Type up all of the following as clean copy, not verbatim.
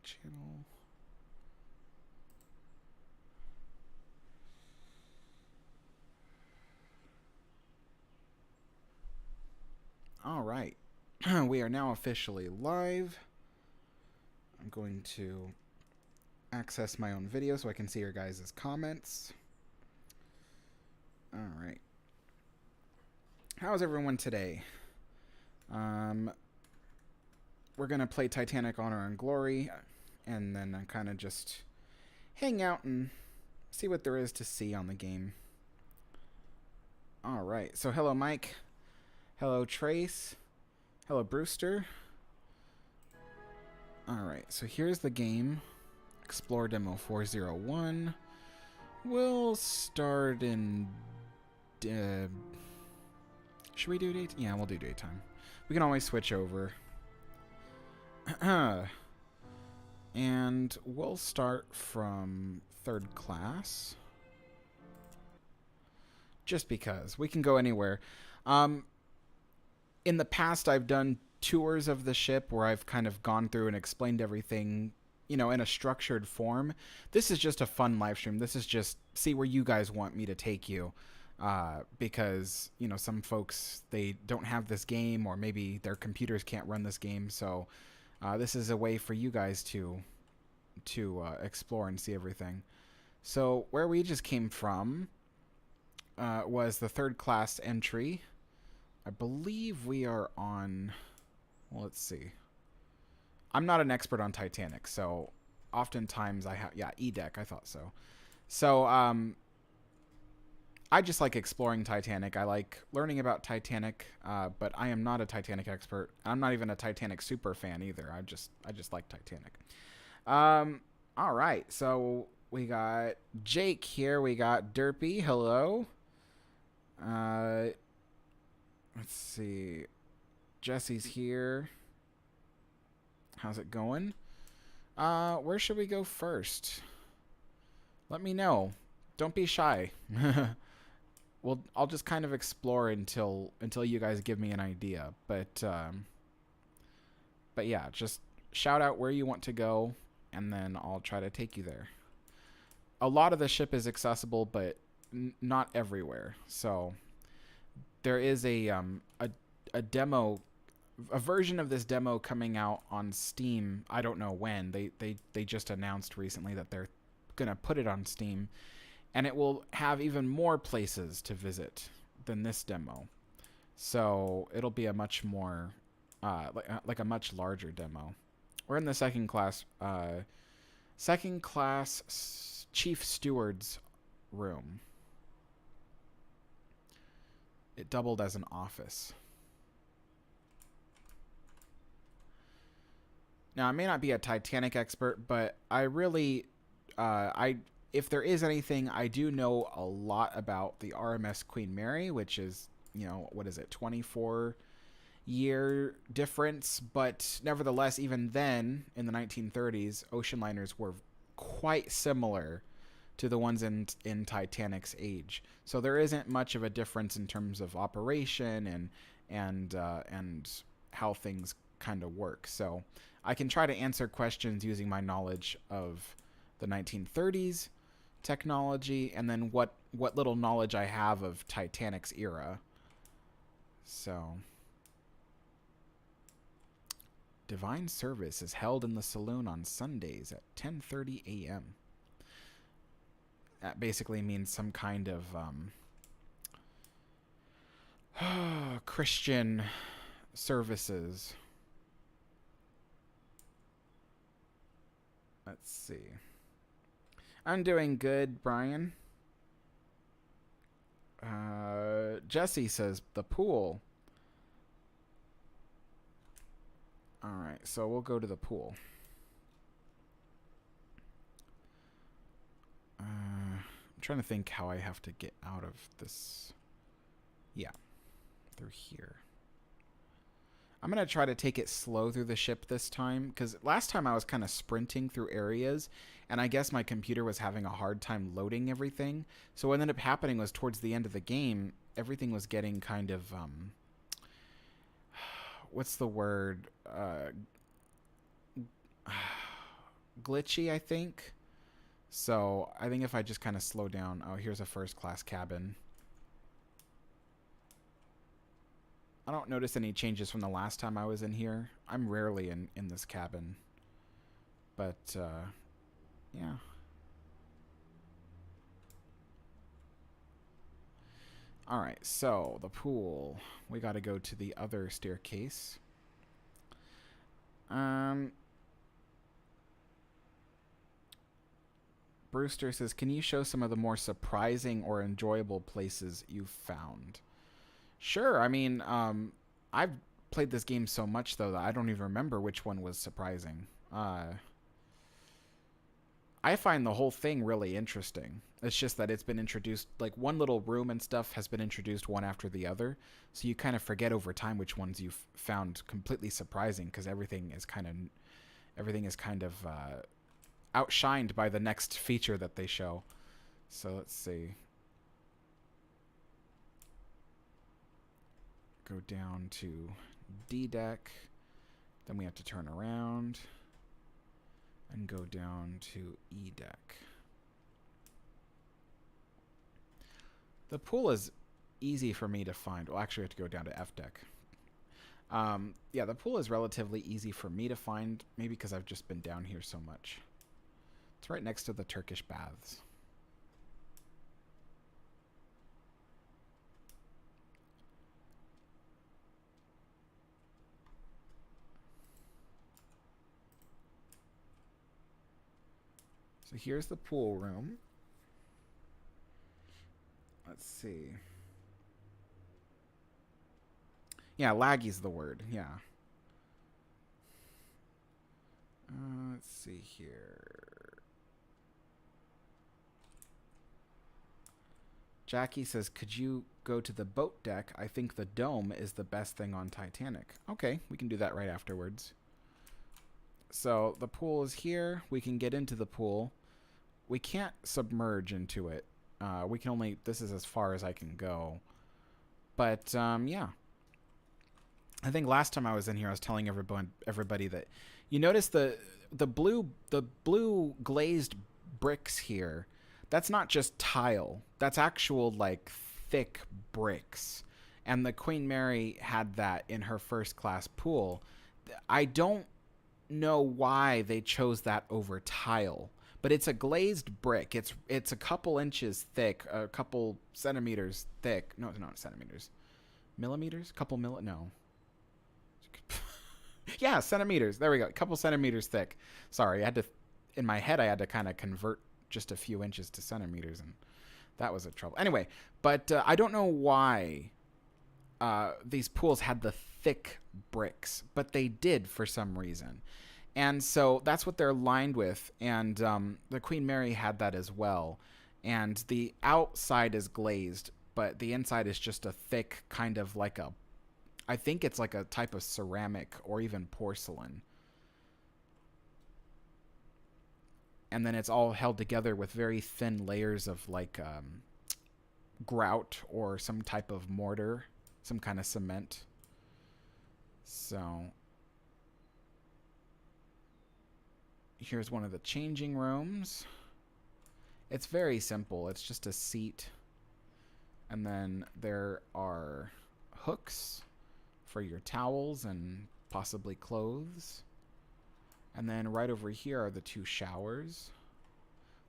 channel. All right. We are now officially live. I'm going to access my own video so I can see your guys' comments. All right. How's everyone today? We're going to play Titanic Honor and Glory, and then kind of just hang out and see what there is to see on the game. All right. So hello, Mike. Hello, Trace. Hello, Brewster. Alright, so here's the game. Explore Demo 401. We'll start in... should we do daytime? Yeah, we'll do daytime. We can always switch over. And we'll start from third class. Just because. We can go anywhere. In the past, I've done tours of the ship where I've kind of gone through and explained everything, you know, in a structured form. This is just a fun live stream. This is just see where you guys want me to take you. Because, you know, some folks, they don't have this game, or maybe their computers can't run this game. So this is a way for you guys to explore and see everything. So where we just came from was the third class entry. I believe we are on, well, let's see. I'm not an expert on Titanic, so oftentimes I have, yeah, E-Deck, I thought so. So, I just like exploring Titanic. I like learning about Titanic, but I am not a Titanic expert. I'm not even a Titanic super fan either. I just like Titanic. All right, so we got Jake here. We got Derpy. Hello. Let's see. Jesse's here. How's it going? Where should we go first? Let me know. Don't be shy. I'll just kind of explore until you guys give me an idea. But yeah, just shout out where you want to go, and then I'll try to take you there. A lot of the ship is accessible, but not everywhere. So there is a demo, a version of this demo coming out on Steam. I don't know when. They just announced recently that they're gonna put it on Steam, and it will have even more places to visit than this demo. So it'll be a much more like a much larger demo. We're in the second class chief steward's room. It doubled as an office. Now, I may not be a Titanic expert, but I really, if there is anything, I do know a lot about the RMS Queen Mary, which is, you know, what is it, 24-year difference. But nevertheless, even then, in the 1930s, ocean liners were quite similar to the ones in Titanic's age. So there isn't much of a difference in terms of operation and how things kind of work. So I can try to answer questions using my knowledge of the 1930s technology, and then what little knowledge I have of Titanic's era. So, divine service is held in the saloon on Sundays at 10:30 a.m. That basically means some kind of Christian services. Let's see. I'm doing good, Brian. Jesse says the pool. Alright, so we'll go to the pool. I'm trying to think how I have to get out of this. Yeah, through here. I'm going to try to take it slow through the ship this time, because last time I was kind of sprinting through areas, and I guess my computer was having a hard time loading everything. So what ended up happening was towards the end of the game, everything was getting kind of, what's the word? glitchy, I think. So I think if I just kind of slow down. Oh, here's a first class cabin. I don't notice any changes from the last time I was in here. I'm rarely in this cabin. But, yeah. Alright, so the pool. We gotta go to the other staircase. Brewster says, can you show some of the more surprising or enjoyable places you've found? Sure, I mean, I've played this game so much, though, that I don't even remember which one was surprising. I find the whole thing really interesting. It's just that it's been introduced, like one little room and stuff has been introduced one after the other. So you kind of forget over time which ones you've found completely surprising because everything is kind of outshined by the next feature that they show. So let's see. Go down to D-Deck. Then we have to turn around and go down to E-Deck. The pool is easy for me to find. Well, actually, I have to go down to F-Deck. Yeah, the pool is relatively easy for me to find, maybe because I've just been down here so much. It's right next to the Turkish baths. So here's the pool room. Let's see. Yeah, laggy's the word. Yeah. Let's see here. Jackie says, could you go to the boat deck? I think the dome is the best thing on Titanic. Okay, we can do that right afterwards. So the pool is here. We can get into the pool. We can't submerge into it. We can only, this is as far as I can go. But, yeah. I think last time I was in here, I was telling everybody that you notice the blue glazed bricks here. That's not just tile. That's actual, like, thick bricks. And the Queen Mary had that in her first class pool. I don't know why they chose that over tile. But it's a glazed brick. It's a couple inches thick, a couple centimeters thick. No, it's not centimeters. Millimeters? No. Yeah, centimeters. There we go. A couple centimeters thick. Sorry, in my head, I had to kind of convert just a few inches to centimeters, and that was a trouble. Anyway, but I don't know why these pools had the thick bricks, but they did for some reason. And so that's what they're lined with, and the Queen Mary had that as well. And the outside is glazed, but the inside is just a thick kind of like I think it's like a type of ceramic or even porcelain. And then it's all held together with very thin layers of like grout or some type of mortar, some kind of cement. So here's one of the changing rooms. It's very simple. It's just a seat. And then there are hooks for your towels and possibly clothes. And then right over here are the two showers.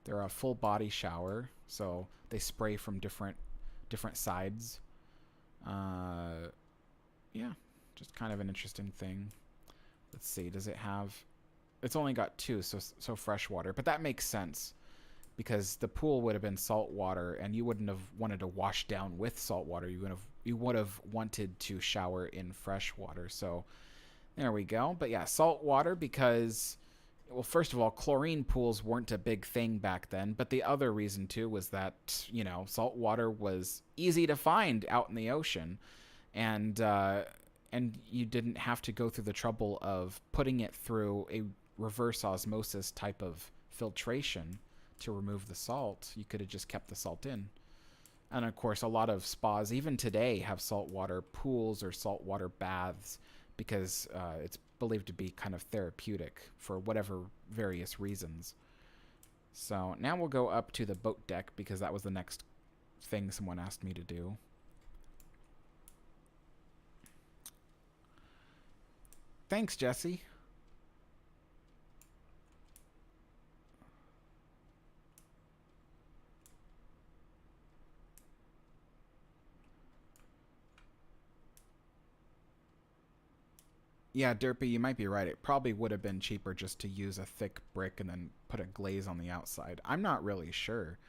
They're a full body shower, so they spray from different sides. Yeah, just kind of an interesting thing. Let's see, does it have... It's only got two, so fresh water. But that makes sense, because the pool would have been salt water, and you wouldn't have wanted to wash down with salt water. You would have wanted to shower in fresh water. So there we go. But yeah, salt water because, well, first of all, chlorine pools weren't a big thing back then. But the other reason, too, was that, you know, salt water was easy to find out in the ocean. And you didn't have to go through the trouble of putting it through a reverse osmosis type of filtration to remove the salt. You could have just kept the salt in. And of course, a lot of spas, even today, have saltwater pools or saltwater baths because it's believed to be kind of therapeutic for whatever various reasons. So now we'll go up to the boat deck because that was the next thing someone asked me to do. Thanks, Jesse. Yeah, Derpy, you might be right. It probably would have been cheaper just to use a thick brick and then put a glaze on the outside. I'm not really sure.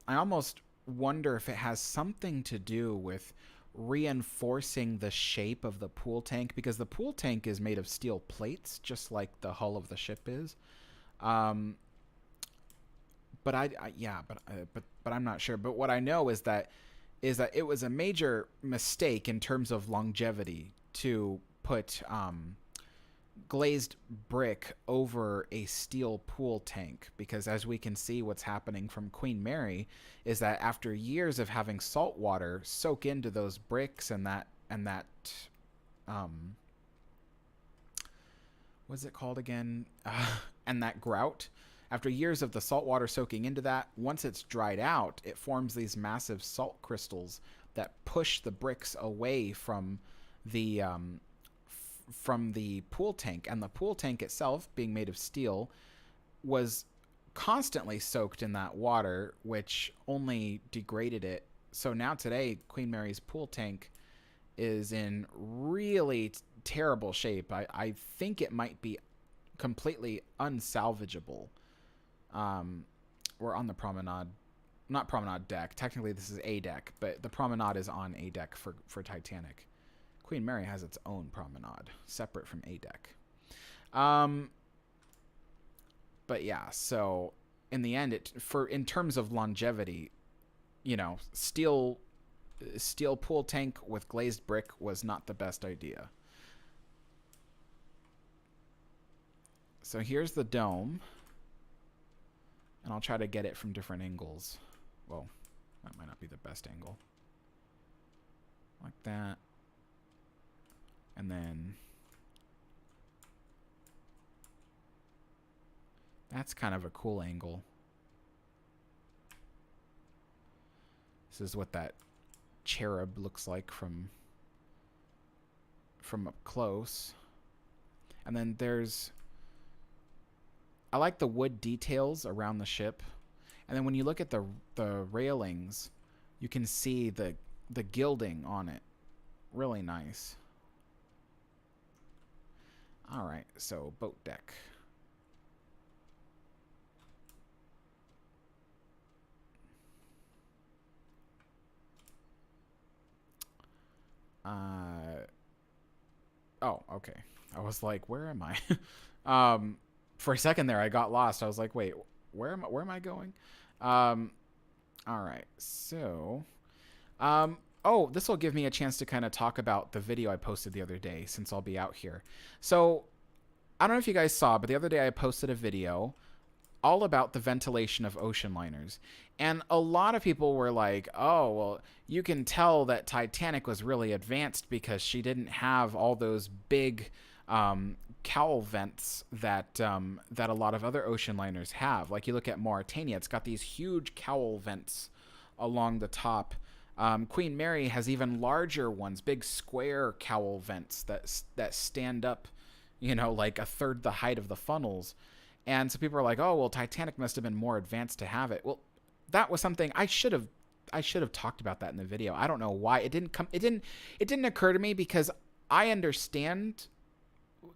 I almost wonder if it has something to do with reinforcing the shape of the pool tank, because the pool tank is made of steel plates, just like the hull of the ship is. But but I'm not sure. But what I know is that it was a major mistake in terms of longevity to put glazed brick over a steel pool tank, because as we can see, what's happening from Queen Mary is that after years of having salt water soak into those bricks and that what's it called again? And that grout, after years of the salt water soaking into that, once it's dried out, it forms these massive salt crystals that push the bricks away from the pool tank. And the pool tank itself, being made of steel, was constantly soaked in that water, which only degraded it. So now today, Queen Mary's pool tank is in really terrible shape. I think it might be completely unsalvageable. We're on the promenade, not promenade deck. Technically, this is A deck, but the promenade is on A deck for Titanic. Queen Mary has its own promenade, separate from A deck. But yeah, so in the end, in terms of longevity, you know, steel pool tank with glazed brick was not the best idea. So here's the dome, and I'll try to get it from different angles. Well, that might not be the best angle. Like that. And then that's kind of a cool angle. This is what that cherub looks like from up close. And then I like the wood details around the ship. And then when you look at the railings, you can see the gilding on it. Really nice. All right, so boat deck. Oh, okay. I was like, where am I? For a second there, I got lost. I was like, wait, where am I going? All right, so, oh, this will give me a chance to kind of talk about the video I posted the other day, since I'll be out here. So, I don't know if you guys saw, but the other day I posted a video all about the ventilation of ocean liners. And a lot of people were like, oh, well, you can tell that Titanic was really advanced because she didn't have all those big cowl vents that a lot of other ocean liners have. Like you look at Mauritania, it's got these huge cowl vents along the top. Queen Mary has even larger ones, big square cowl vents that stand up, you know, like a third the height of the funnels. And so people are like, oh, well, Titanic must have been more advanced to have it. Well, that was something I should have talked about that in the video. I don't know why it didn't occur to me, because I understand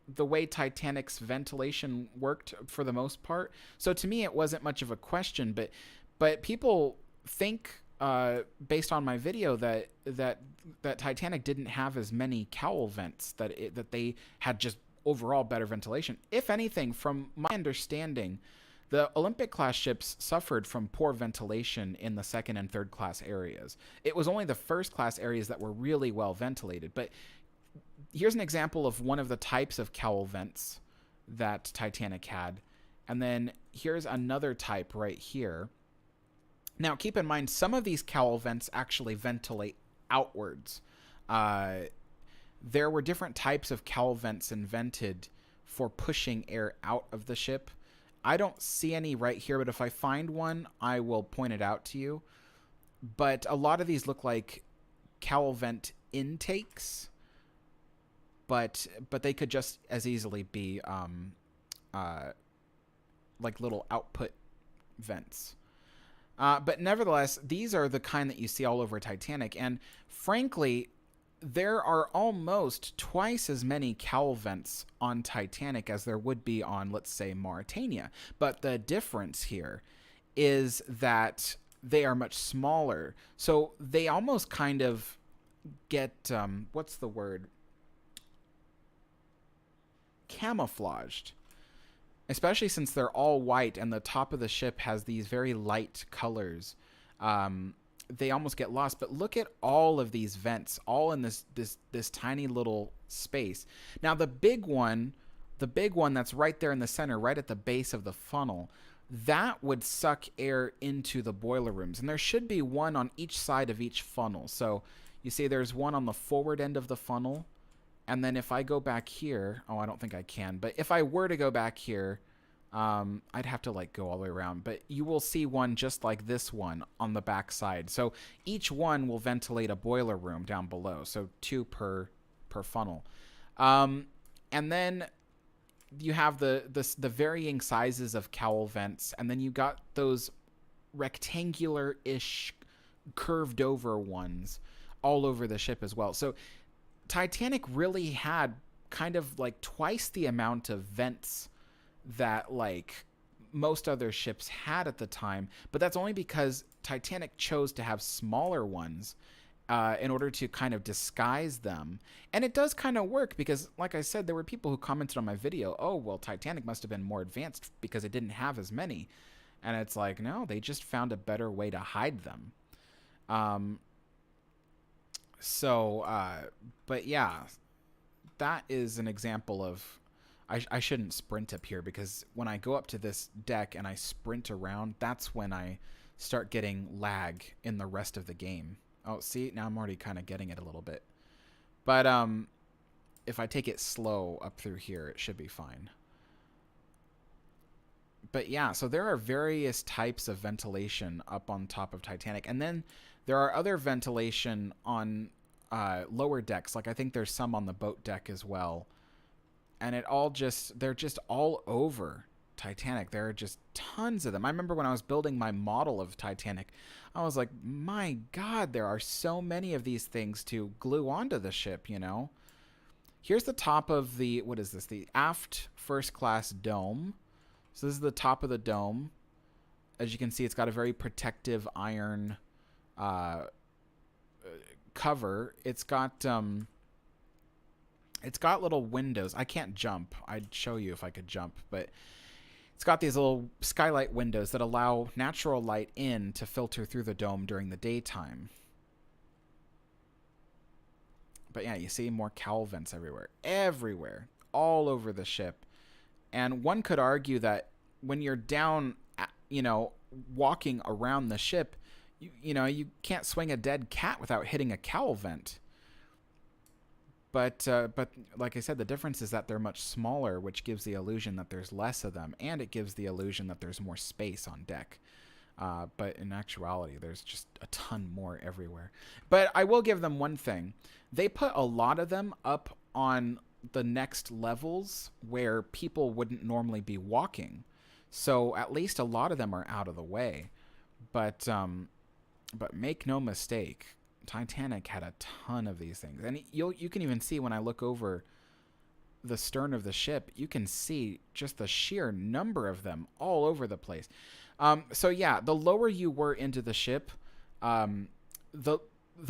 the way Titanic's ventilation worked for the most part. So to me, it wasn't much of a question, but people think, based on my video, that Titanic didn't have as many cowl vents, that they had just overall better ventilation. If anything, from my understanding, the Olympic class ships suffered from poor ventilation in the second and third class areas. It was only the first class areas that were really well ventilated. But here's an example of one of the types of cowl vents that Titanic had. And then here's another type right here. Now, keep in mind, some of these cowl vents actually ventilate outwards. there were different types of cowl vents invented for pushing air out of the ship. I don't see any right here, but if I find one, I will point it out to you. But a lot of these look like cowl vent intakes, but they could just as easily be like little output vents. But nevertheless, these are the kind that you see all over Titanic, and frankly, there are almost twice as many cowl vents on Titanic as there would be on, let's say, Mauritania. But the difference here is that they are much smaller. So they almost kind of get, what's the word? Camouflaged. Especially since they're all white and the top of the ship has these very light colors. They almost get lost. But look at all of these vents, all in this tiny little space. Now the big one that's right there in the center, right at the base of the funnel, that would suck air into the boiler rooms. And there should be one on each side of each funnel. So you see there's one on the forward end of the funnel. And then if I go back here, oh, I don't think I can. But if I were to go back here, I'd have to like go all the way around. But you will see one just like this one on the back side. So each one will ventilate a boiler room down below. So 2 per funnel. And then you have the varying sizes of cowl vents. And then you got those rectangular-ish curved over ones all over the ship as well. So Titanic really had kind of like twice the amount of vents that like most other ships had at the time, but that's only because Titanic chose to have smaller ones in order to kind of disguise them. And it does kind of work because, like I said, there were people who commented on my video, oh, well, Titanic must have been more advanced because it didn't have as many. And it's like, no, they just found a better way to hide them. But yeah, that is an example of, I shouldn't sprint up here because when I go up to this deck and I sprint around, that's when I start getting lag in the rest of the game. Oh, see, now I'm already kind of getting it a little bit. But if I take it slow up through here, it should be fine. But yeah, so there are various types of ventilation up on top of Titanic. And then there are other ventilation on lower decks. Like I think there's some on the boat deck as well. And they're just all over Titanic. There are just tons of them. I remember when I was building my model of Titanic, I was like, my God, there are so many of these things to glue onto the ship, you know? Here's the top of the, what is this? The aft first class dome. So this is the top of the dome. As you can see, it's got a very protective iron cover. It's got little windows. I can't jump. I'd show you if I could jump, but it's got these little skylight windows that allow natural light in to filter through the dome during the daytime. But yeah, you see more cowl vents everywhere, all over the ship. And one could argue that when you're down, you know, walking around the ship, you know, you can't swing a dead cat without hitting a cowl vent. But like I said, the difference is that they're much smaller, which gives the illusion that there's less of them, and it gives the illusion that there's more space on deck. But in actuality, there's just a ton more everywhere. But I will give them one thing. They put a lot of them up on the next levels where people wouldn't normally be walking. So at least a lot of them are out of the way. But make no mistake, Titanic had a ton of these things. And you can even see when I look over the stern of the ship, you can see just the sheer number of them all over the place. So yeah, the lower you were into the ship, the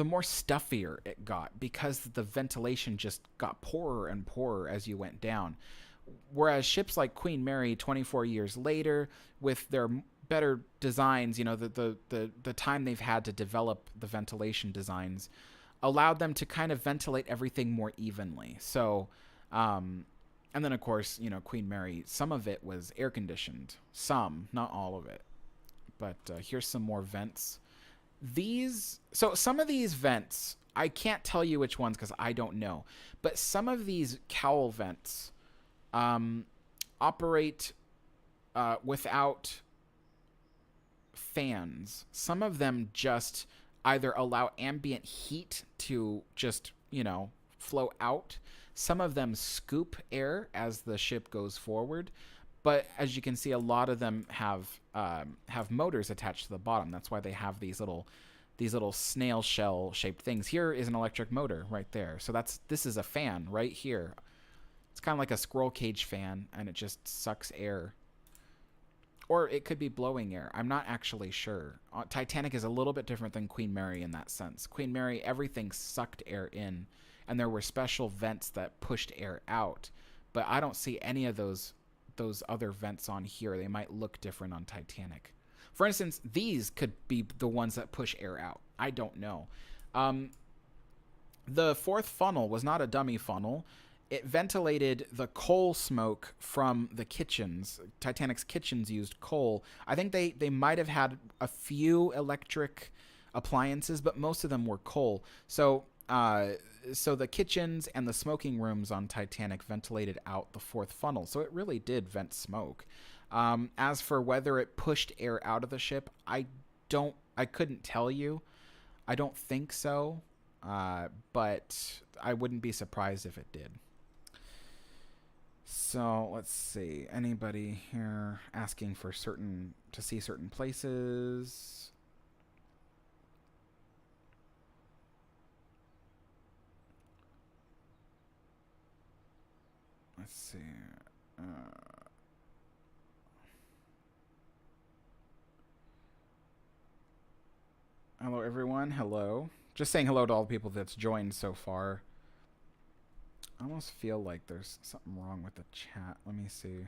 more stuffier it got because the ventilation just got poorer and poorer as you went down. Whereas ships like Queen Mary 24 years later, with their better designs, you know, the time they've had to develop the ventilation designs allowed them to kind of ventilate everything more evenly. So, and then of course, you know, Queen Mary, some of it was air conditioned, some, not all of it. But here's some more vents. So some of these vents I can't tell you which ones because I don't know. But some of these cowl vents operate without fans. Some of them just either allow ambient heat to just, flow out. Some of them scoop air as the ship goes forward. But as you can see, a lot of them have motors attached to the bottom. That's why they have these little snail shell shaped things. Here is an electric motor right there. So this is a fan right here. It's kind of like a squirrel cage fan, and it just sucks air. Or it could be blowing air. I'm not actually sure. Titanic is a little bit different than Queen Mary in that sense. Queen Mary, everything sucked air in, and there were special vents that pushed air out. But I don't see any of those other vents on here. They might look different on Titanic. For instance, these could be the ones that push air out. I don't know. The fourth funnel was not a dummy funnel. It ventilated the coal smoke from the kitchens. Titanic's kitchens used coal. I think they might have had a few electric appliances, but most of them were coal. So the kitchens and the smoking rooms on Titanic ventilated out the fourth funnel. So it really did vent smoke. As for whether it pushed air out of the ship, I couldn't tell you. I don't think so. But I wouldn't be surprised if it did. So let's see. Anybody here asking for to see certain places? Let's see. Hello, everyone. Hello. Just saying hello to all the people that's joined so far. I almost feel like there's something wrong with the chat. Let me see. It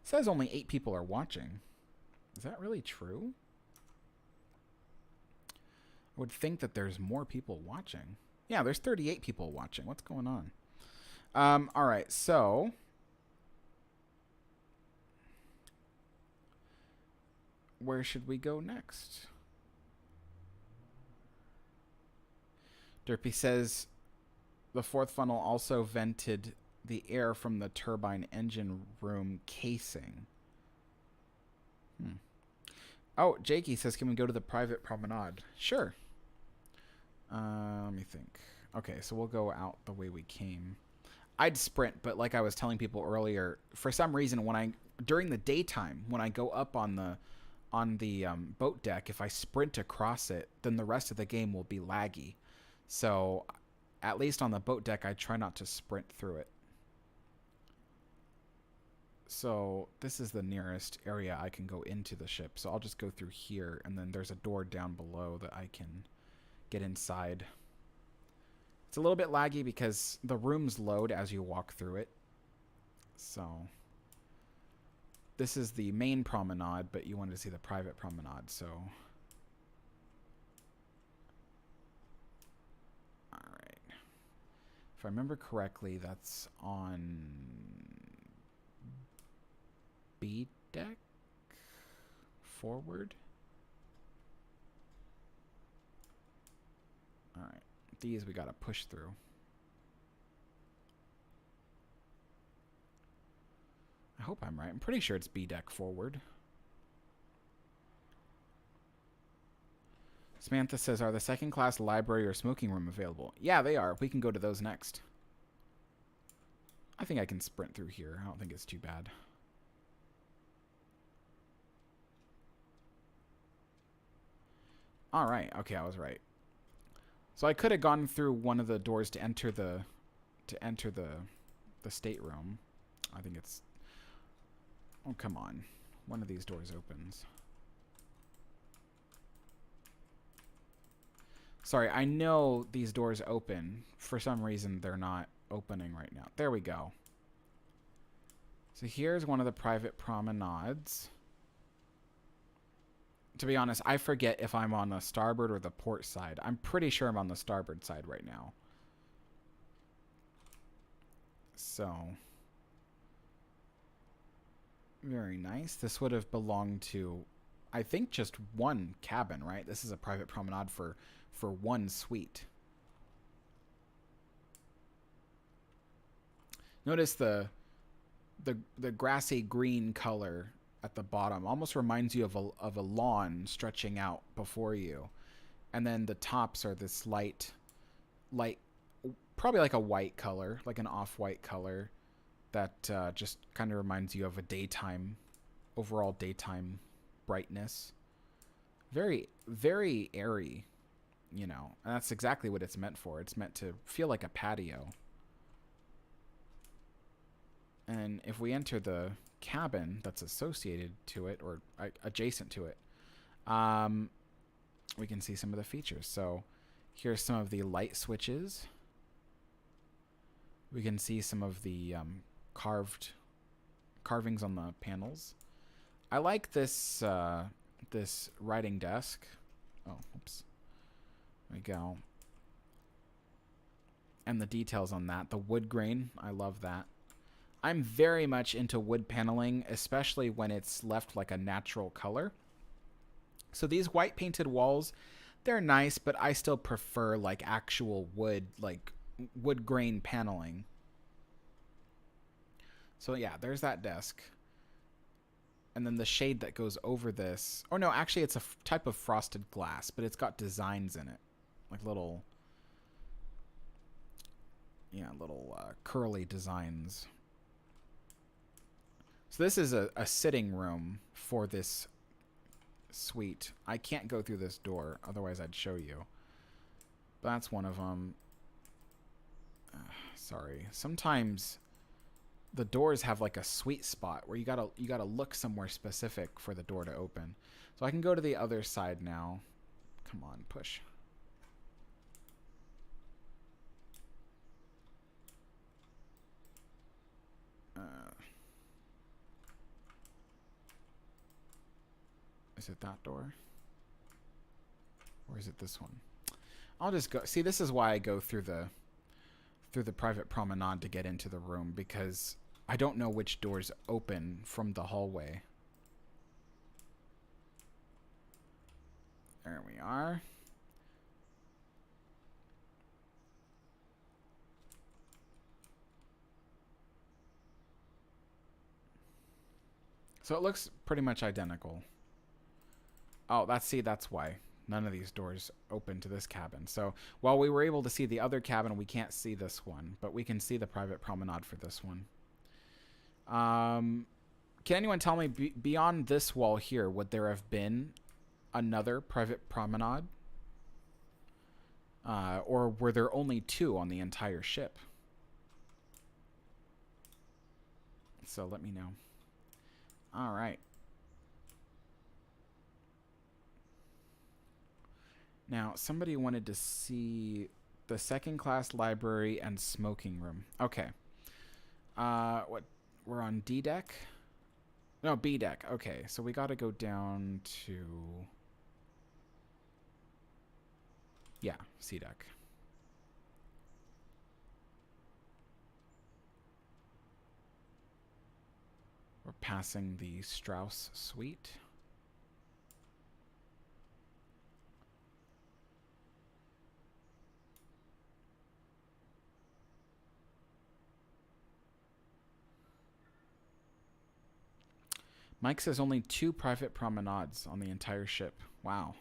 says only 8 people are watching. Is that really true? I would think that there's more people watching. Yeah, there's 38 people watching. What's going on? All right, so where should we go next? Derpy says the fourth funnel also vented the air from the turbine engine room casing. Oh, Jakey says, can we go to the private promenade? Sure. Let me think. Okay, so we'll go out the way we came. I'd sprint, but like I was telling people earlier, for some reason, during the daytime, when I go up on the boat deck, if I sprint across it, then the rest of the game will be laggy. So at least on the boat deck, I try not to sprint through it. So this is the nearest area I can go into the ship. So I'll just go through here, and then there's a door down below that I can get inside. It's a little bit laggy because the rooms load as you walk through it. So this is the main promenade, but you wanted to see the private promenade, so... If I remember correctly, that's on B-Deck forward. All right, these we gotta push through. I hope I'm right. I'm pretty sure it's B-Deck forward. Samantha says, are the second class library or smoking room available? Yeah, they are. We can go to those next. I think I can sprint through here. I don't think it's too bad. All right. Okay, I was right. So I could have gone through one of the doors to enter the stateroom. I think it's... Oh, come on. One of these doors opens. Sorry, I know these doors open. For some reason, they're not opening right now. There we go. So here's one of the private promenades. To be honest, I forget if I'm on the starboard or the port side. I'm pretty sure I'm on the starboard side right now. So... Very nice. This would have belonged to... I think just one cabin, right? This is a private promenade for for one suite. Notice the grassy green color at the bottom almost reminds you of a lawn stretching out before you, and then the tops are this light, probably like a white color, like an off-white color that just kind of reminds you of a daytime, overall daytime brightness. Very, very airy, you know, and that's exactly what it's meant for. It's meant to feel like a patio. And if we enter the cabin that's associated to it or adjacent to it, we can see some of the features. So here's some of the light switches. We can see some of the carvings on the panels. I like this this writing desk. Oh, oops. There we go. And the details on that. The wood grain, I love that. I'm very much into wood paneling, especially when it's left like a natural color. So these white painted walls, they're nice, but I still prefer like actual wood, like wood grain paneling. So yeah, there's that desk. And then the shade that goes over this, or no, actually it's a type of frosted glass, but it's got designs in it. Like little, yeah, little curly designs. So this is a sitting room for this suite. I can't go through this door, otherwise I'd show you. But that's one of them. Sorry. Sometimes the doors have like a sweet spot where you gotta look somewhere specific for the door to open. So I can go to the other side now. Come on, push. Is it that door? Or is it this one? I'll just go. See, this is why I go through the private promenade to get into the room, because I don't know which doors open from the hallway. There we are. So it looks pretty much identical. Oh, that's why none of these doors open to this cabin. So while we were able to see the other cabin, we can't see this one, but we can see the private promenade for this one. Can anyone tell me, beyond this wall here, would there have been another private promenade? Or were there only two on the entire ship? So let me know. All right. Now, somebody wanted to see the second class library and smoking room. Okay. What? We're on D deck? No, B deck. Okay, so we got to go down to... Yeah, C deck. We're passing the Strauss suite. Mike says only 2 private promenades on the entire ship. Wow.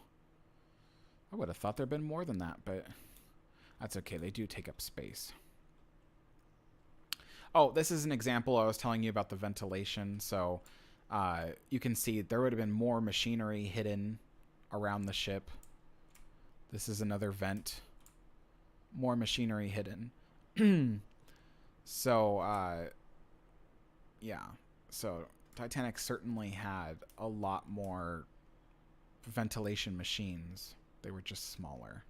I would have thought there'd been more than that, but that's okay. They do take up space. Oh, this is an example. I was telling you about the ventilation. So you can see there would have been more machinery hidden around the ship. This is another vent. More machinery hidden. So, yeah. So Titanic certainly had a lot more ventilation machines. They were just smaller.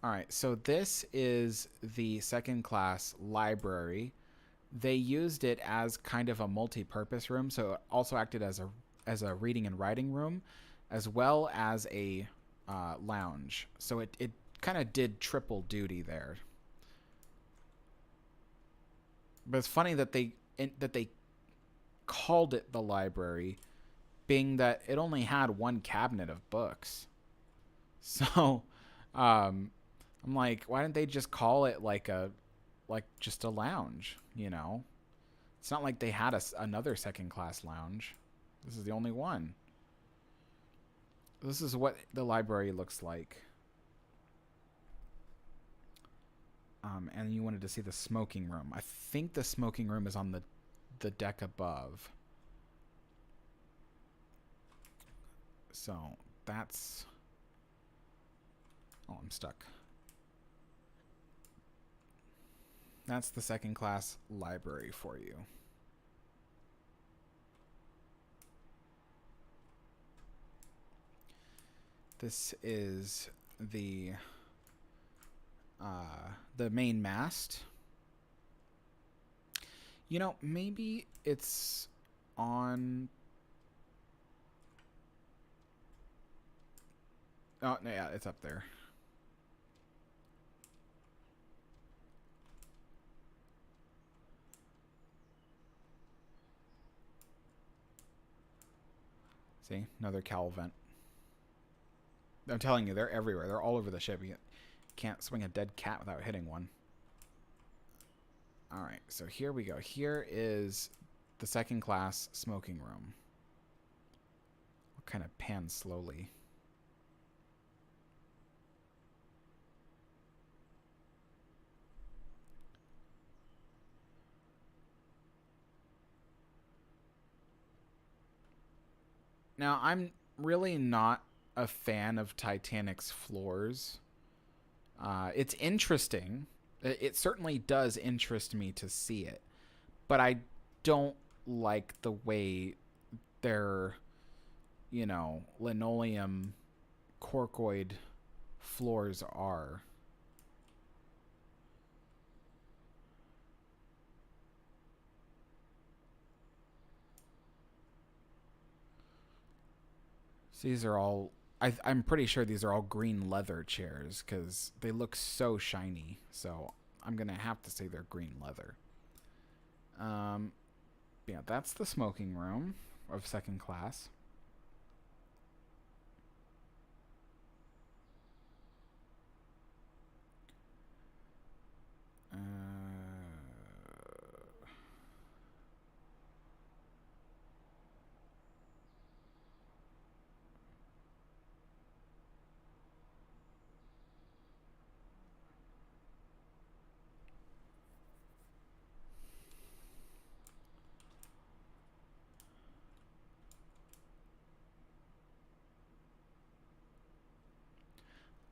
All right, so this is the second class library. They used it as kind of a multi-purpose room, so it also acted as a reading and writing room, as well as a lounge. So it kind of did triple duty there. But it's funny that they called it the library being that it only had one cabinet of books. So, um, I'm like, why didn't they just call it like just a lounge? You know, it's not like they had another second class lounge. This is the only one. This is what the library looks like. And you wanted to see the smoking room. I think the smoking room is on the deck above. So that's... Oh, I'm stuck. That's the second class library for you. This is the main mast. You know, maybe it's on... Oh, no, yeah, it's up there. See? Another cowl vent. I'm telling you, they're everywhere. They're all over the ship. You can't swing a dead cat without hitting one. Alright, so here we go. Here is the second class smoking room. I'll kind of pan slowly. Now, I'm really not a fan of Titanic's floors. It's interesting. It certainly does interest me to see it. But I don't like the way their, you know, linoleum corkoid floors are. These are all... I'm pretty sure these are all green leather chairs because they look so shiny. So I'm going to have to say they're green leather. Yeah, that's the smoking room of second class.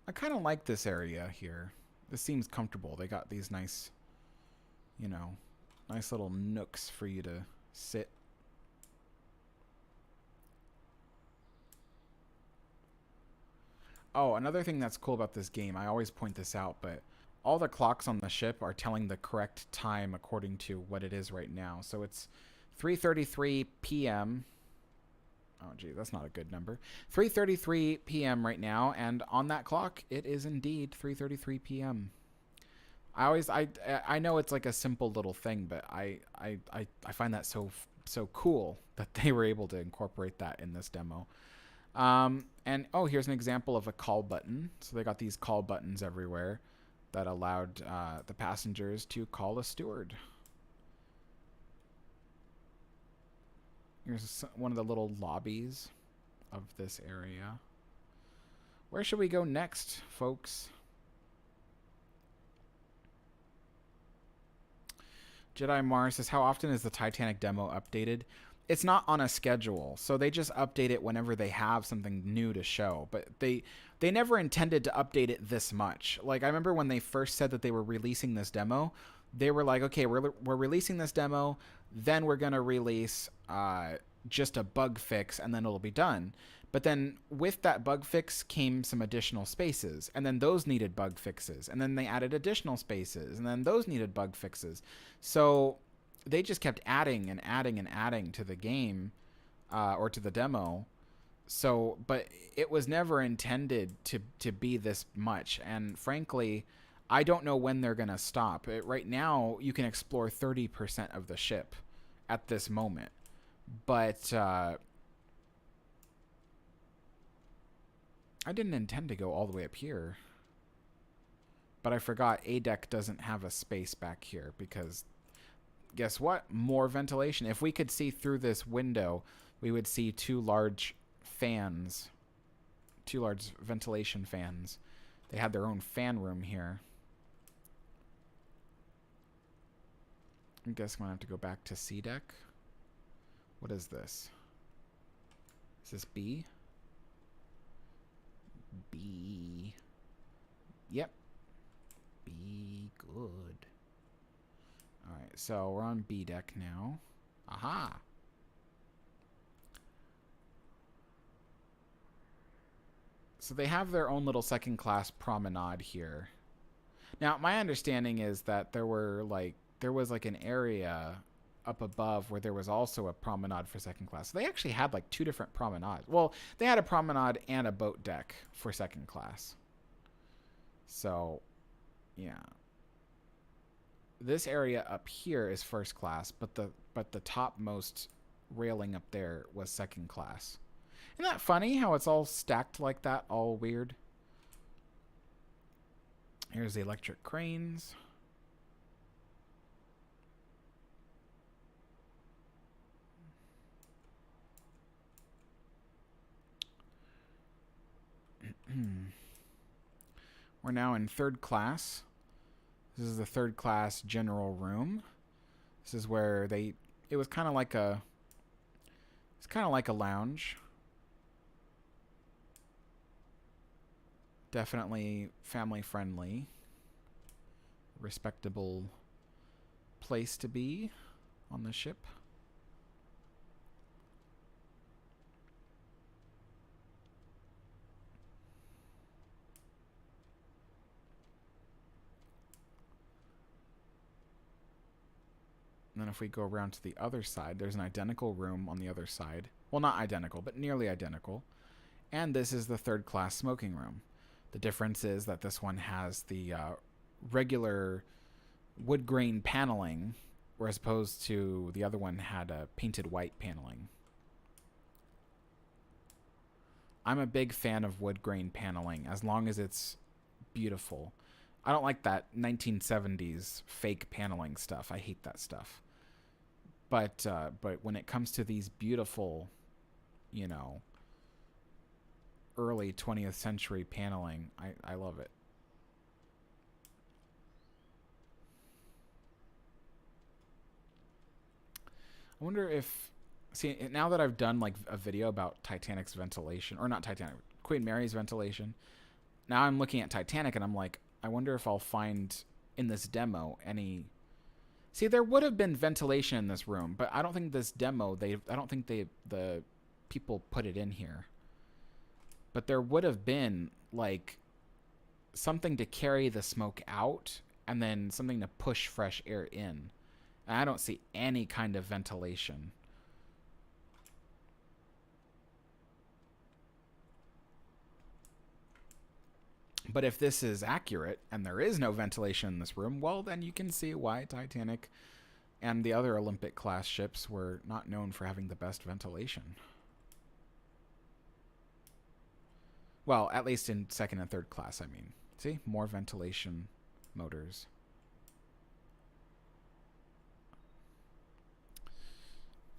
I kind of like this area here. This seems comfortable. They got these nice, you know, nice little nooks for you to sit. Oh, another thing that's cool about this game, I always point this out, but all the clocks on the ship are telling the correct time according to what it is right now. So it's 3:33 p.m. Oh, gee, that's not a good number. 3:33 p.m. right now, and on that clock, it is indeed 3:33 p.m. I know it's like a simple little thing, but I find that so cool that they were able to incorporate that in this demo. And oh, here's an example of a call button. So they got these call buttons everywhere that allowed the passengers to call a steward. Here's one of the little lobbies of this area. Where should we go next, folks? Jedi Mars says, how often is the Titanic demo updated? It's not on a schedule, so they just update it whenever they have something new to show. But they never intended to update it this much. Like, I remember when they first said that they were releasing this demo, they were like, okay, we're releasing this demo, then we're going to release just a bug fix, and then it'll be done. But then with that bug fix came some additional spaces, and then those needed bug fixes, and then they added additional spaces, and then those needed bug fixes. So they just kept adding and adding and adding to the game, or to the demo. So, but it was never intended to be this much, and frankly, I don't know when they're gonna stop. Right now, you can explore 30% of the ship at this moment, but I didn't intend to go all the way up here. But I forgot A deck doesn't have a space back here because guess what? More ventilation. If we could see through this window, we would see two large fans. Two large ventilation fans. They had their own fan room here. I guess I'm going to have to go back to C deck. What is this? Is this B? B. Yep. B. Good. Alright, so we're on B deck now. Aha! So they have their own little second class promenade here. Now, my understanding is that there was like an area up above where there was also a promenade for second class. So they actually had like two different promenades. Well, they had a promenade and a boat deck for second class. So, yeah. This area up here is first class, but the topmost railing up there was second class. Isn't that funny how it's all stacked like that, all weird? Here's the electric cranes. We're now in third class. This is the third class general room. This is where it was kind of like a lounge. Definitely family friendly. Respectable place to be on the ship. And then if we go around to the other side, there's an identical room on the other side. Well, not identical, but nearly identical. And this is the third class smoking room. The difference is that this one has the regular wood grain paneling, whereas opposed to the other one had a painted white paneling. I'm a big fan of wood grain paneling as long as it's beautiful. I don't like that 1970s fake paneling stuff. I hate that stuff. But when it comes to these beautiful, you know, early 20th century paneling, I love it. I wonder if, see, now that I've done like a video about Titanic's ventilation, or not Titanic, Queen Mary's ventilation, now I'm looking at Titanic and I'm like, I wonder if I'll find in this demo any. See, there would have been ventilation in this room, but I don't think this demo, I don't think the people put it in here. But there would have been like something to carry the smoke out and then something to push fresh air in. And I don't see any kind of ventilation. But if this is accurate and there is no ventilation in this room, well, then you can see why Titanic and the other Olympic class ships were not known for having the best ventilation. Well, at least in second and third class, I mean. See? More ventilation motors.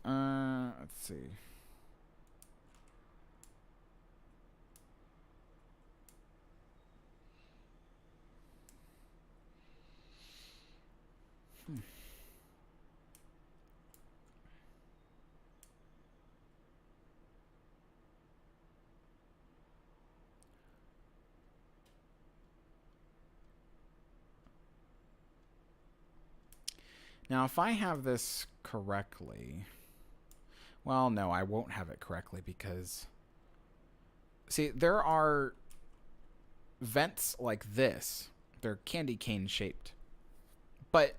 Let's see. Now, if I have this correctly, well, no, I won't have it correctly because, see, there are vents like this. They're candy cane shaped. But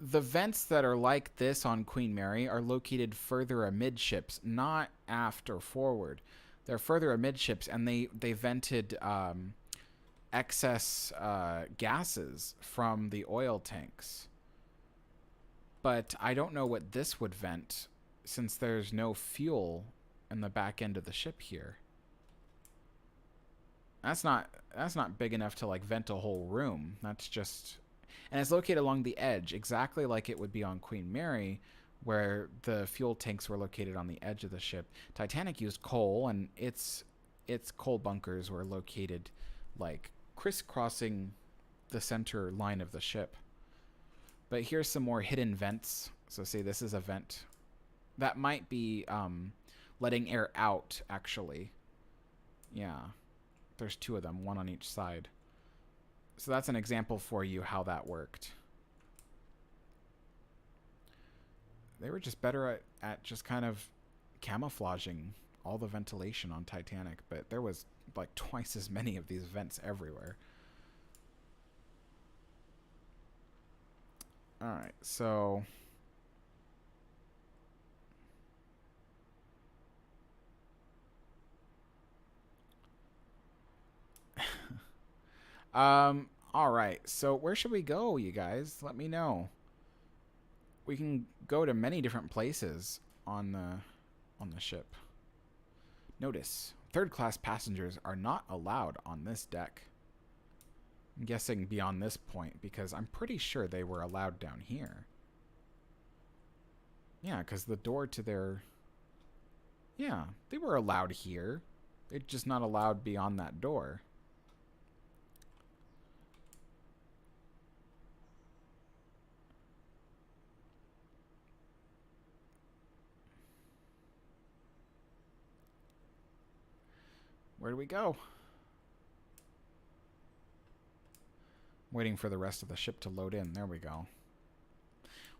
the vents that are like this on Queen Mary are located further amidships, not aft or forward. They're further amidships, and they vented excess gases from the oil tanks. But I don't know what this would vent since there's no fuel in the back end of the ship here. That's not big enough to like vent a whole room. That's just, and it's located along the edge, exactly like it would be on Queen Mary, where the fuel tanks were located on the edge of the ship. Titanic used coal, and its coal bunkers were located like crisscrossing the center line of the ship. But here's some more hidden vents. So see, this is a vent that might be letting air out, actually. Yeah. There's two of them, one on each side. So that's an example for you how that worked. They were just better at just kind of camouflaging all the ventilation on Titanic, but there was like twice as many of these vents everywhere. Alright, so alright, so where should we go, you guys? Let me know. We can go to many different places on the ship. Notice, third-class passengers are not allowed on this deck. I'm guessing beyond this point, because I'm pretty sure they were allowed down here. Yeah, because the door to their... Yeah, they were allowed here. They're just not allowed beyond that door. Where do we go? Waiting for the rest of the ship to load in. There we go.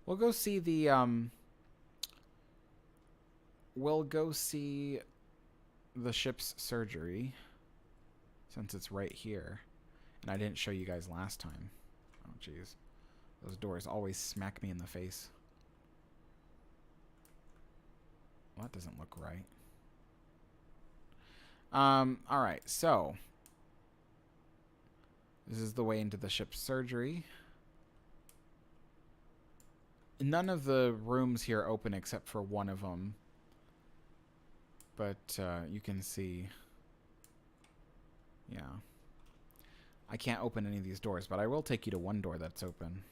We'll go see the, we'll go see the ship's surgery, since it's right here. And I didn't show you guys last time. Oh, jeez. Those doors always smack me in the face. Well, that doesn't look right. Alright, so this is the way into the ship's surgery. None of the rooms here open except for one of them. But you can see, yeah. I can't open any of these doors, but I will take you to one door that's open.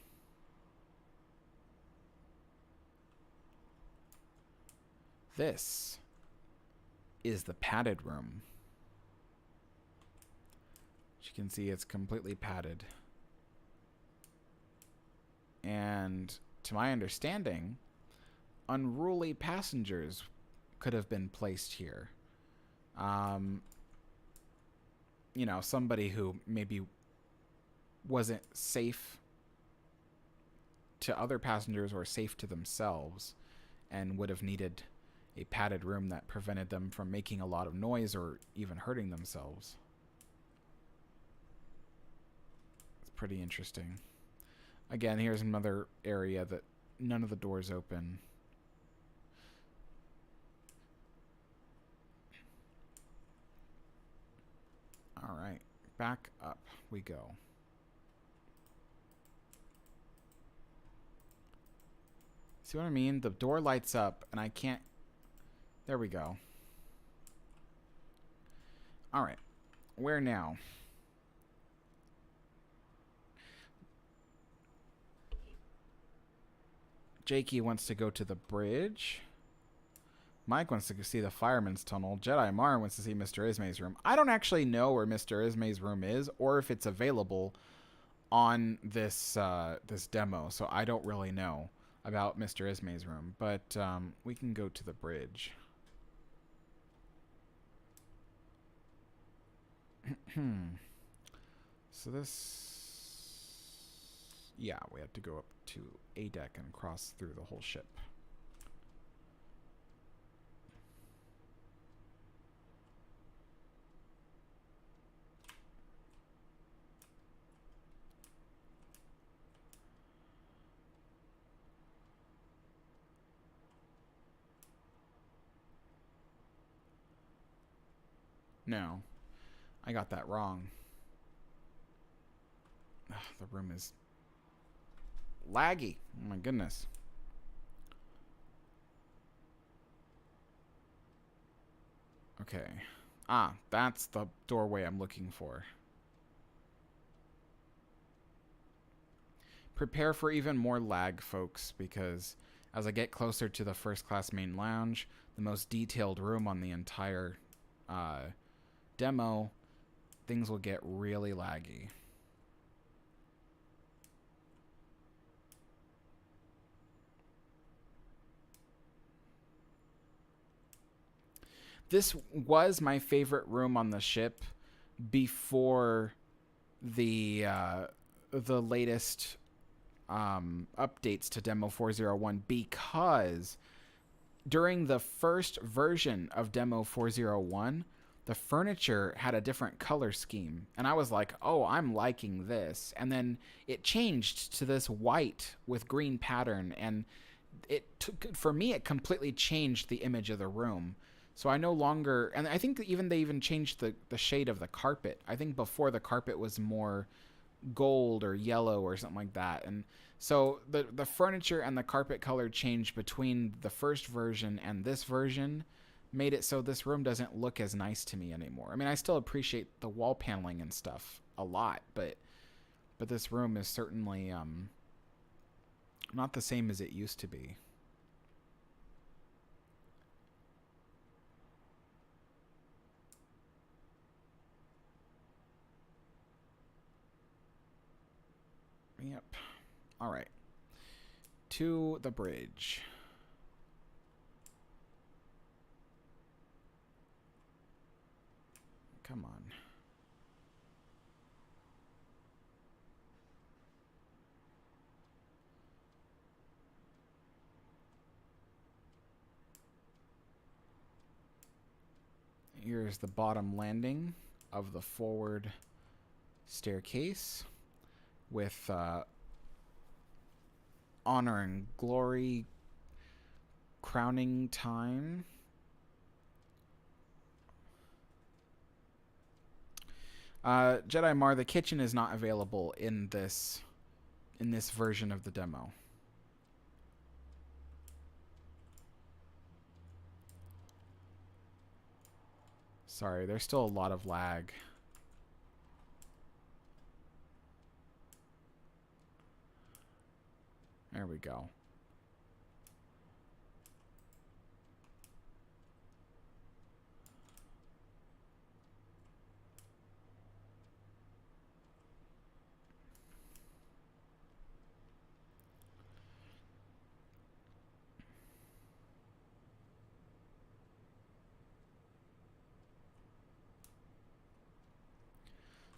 This is the padded room. As you can see, it's completely padded. And to my understanding, unruly passengers could have been placed here. You know, somebody who maybe wasn't safe to other passengers or safe to themselves and would have needed a padded room that prevented them from making a lot of noise or even hurting themselves. It's pretty interesting. Again, here's another area that none of the doors open. Alright, back up we go. See what I mean? The door lights up and I can't... There we go. Alright, where now? Jakey wants to go to the bridge. Mike wants to go see the fireman's tunnel. Jedi Mar wants to see Mr. Ismay's room. I don't actually know where Mr. Ismay's room is or if it's available on this this demo, so I don't really know about Mr. Ismay's room, but we can go to the bridge. So this... Yeah, we have to go up to A deck and cross through the whole ship. No, I got that wrong. Ugh, the room is laggy. Oh my goodness. Okay. Ah, that's the doorway I'm looking for. Prepare for even more lag, folks, because as I get closer to the first class main lounge, the most detailed room on the entire demo, things will get really laggy. This was my favorite room on the ship before the latest updates to Demo 401, because during the first version of Demo 401, the furniture had a different color scheme. And I was like, oh, I'm liking this. And then it changed to this white with green pattern. And for me, it completely changed the image of the room. So I no longer, and I think even they even changed the shade of the carpet. I think before the carpet was more gold or yellow or something like that. And so the furniture and the carpet color change between the first version and this version made it so this room doesn't look as nice to me anymore. I mean, I still appreciate the wall paneling and stuff a lot, but this room is certainly not the same as it used to be. Yep. All right. To the bridge. Come on. Here's the bottom landing of the forward staircase with honor and glory crowning time. Jedi Mar, the kitchen is not available in this version of the demo. Sorry, there's still a lot of lag. There we go.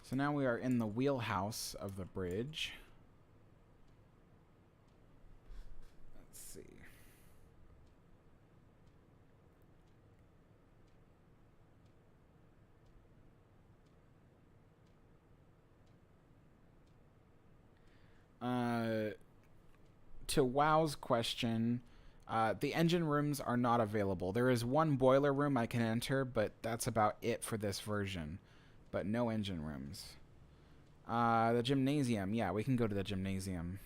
So now we are in the wheelhouse of the bridge. Let's see. To WoW's question, the engine rooms are not available. There is one boiler room I can enter, but that's about it for this version. But no engine rooms. The gymnasium. Yeah, we can go to the gymnasium.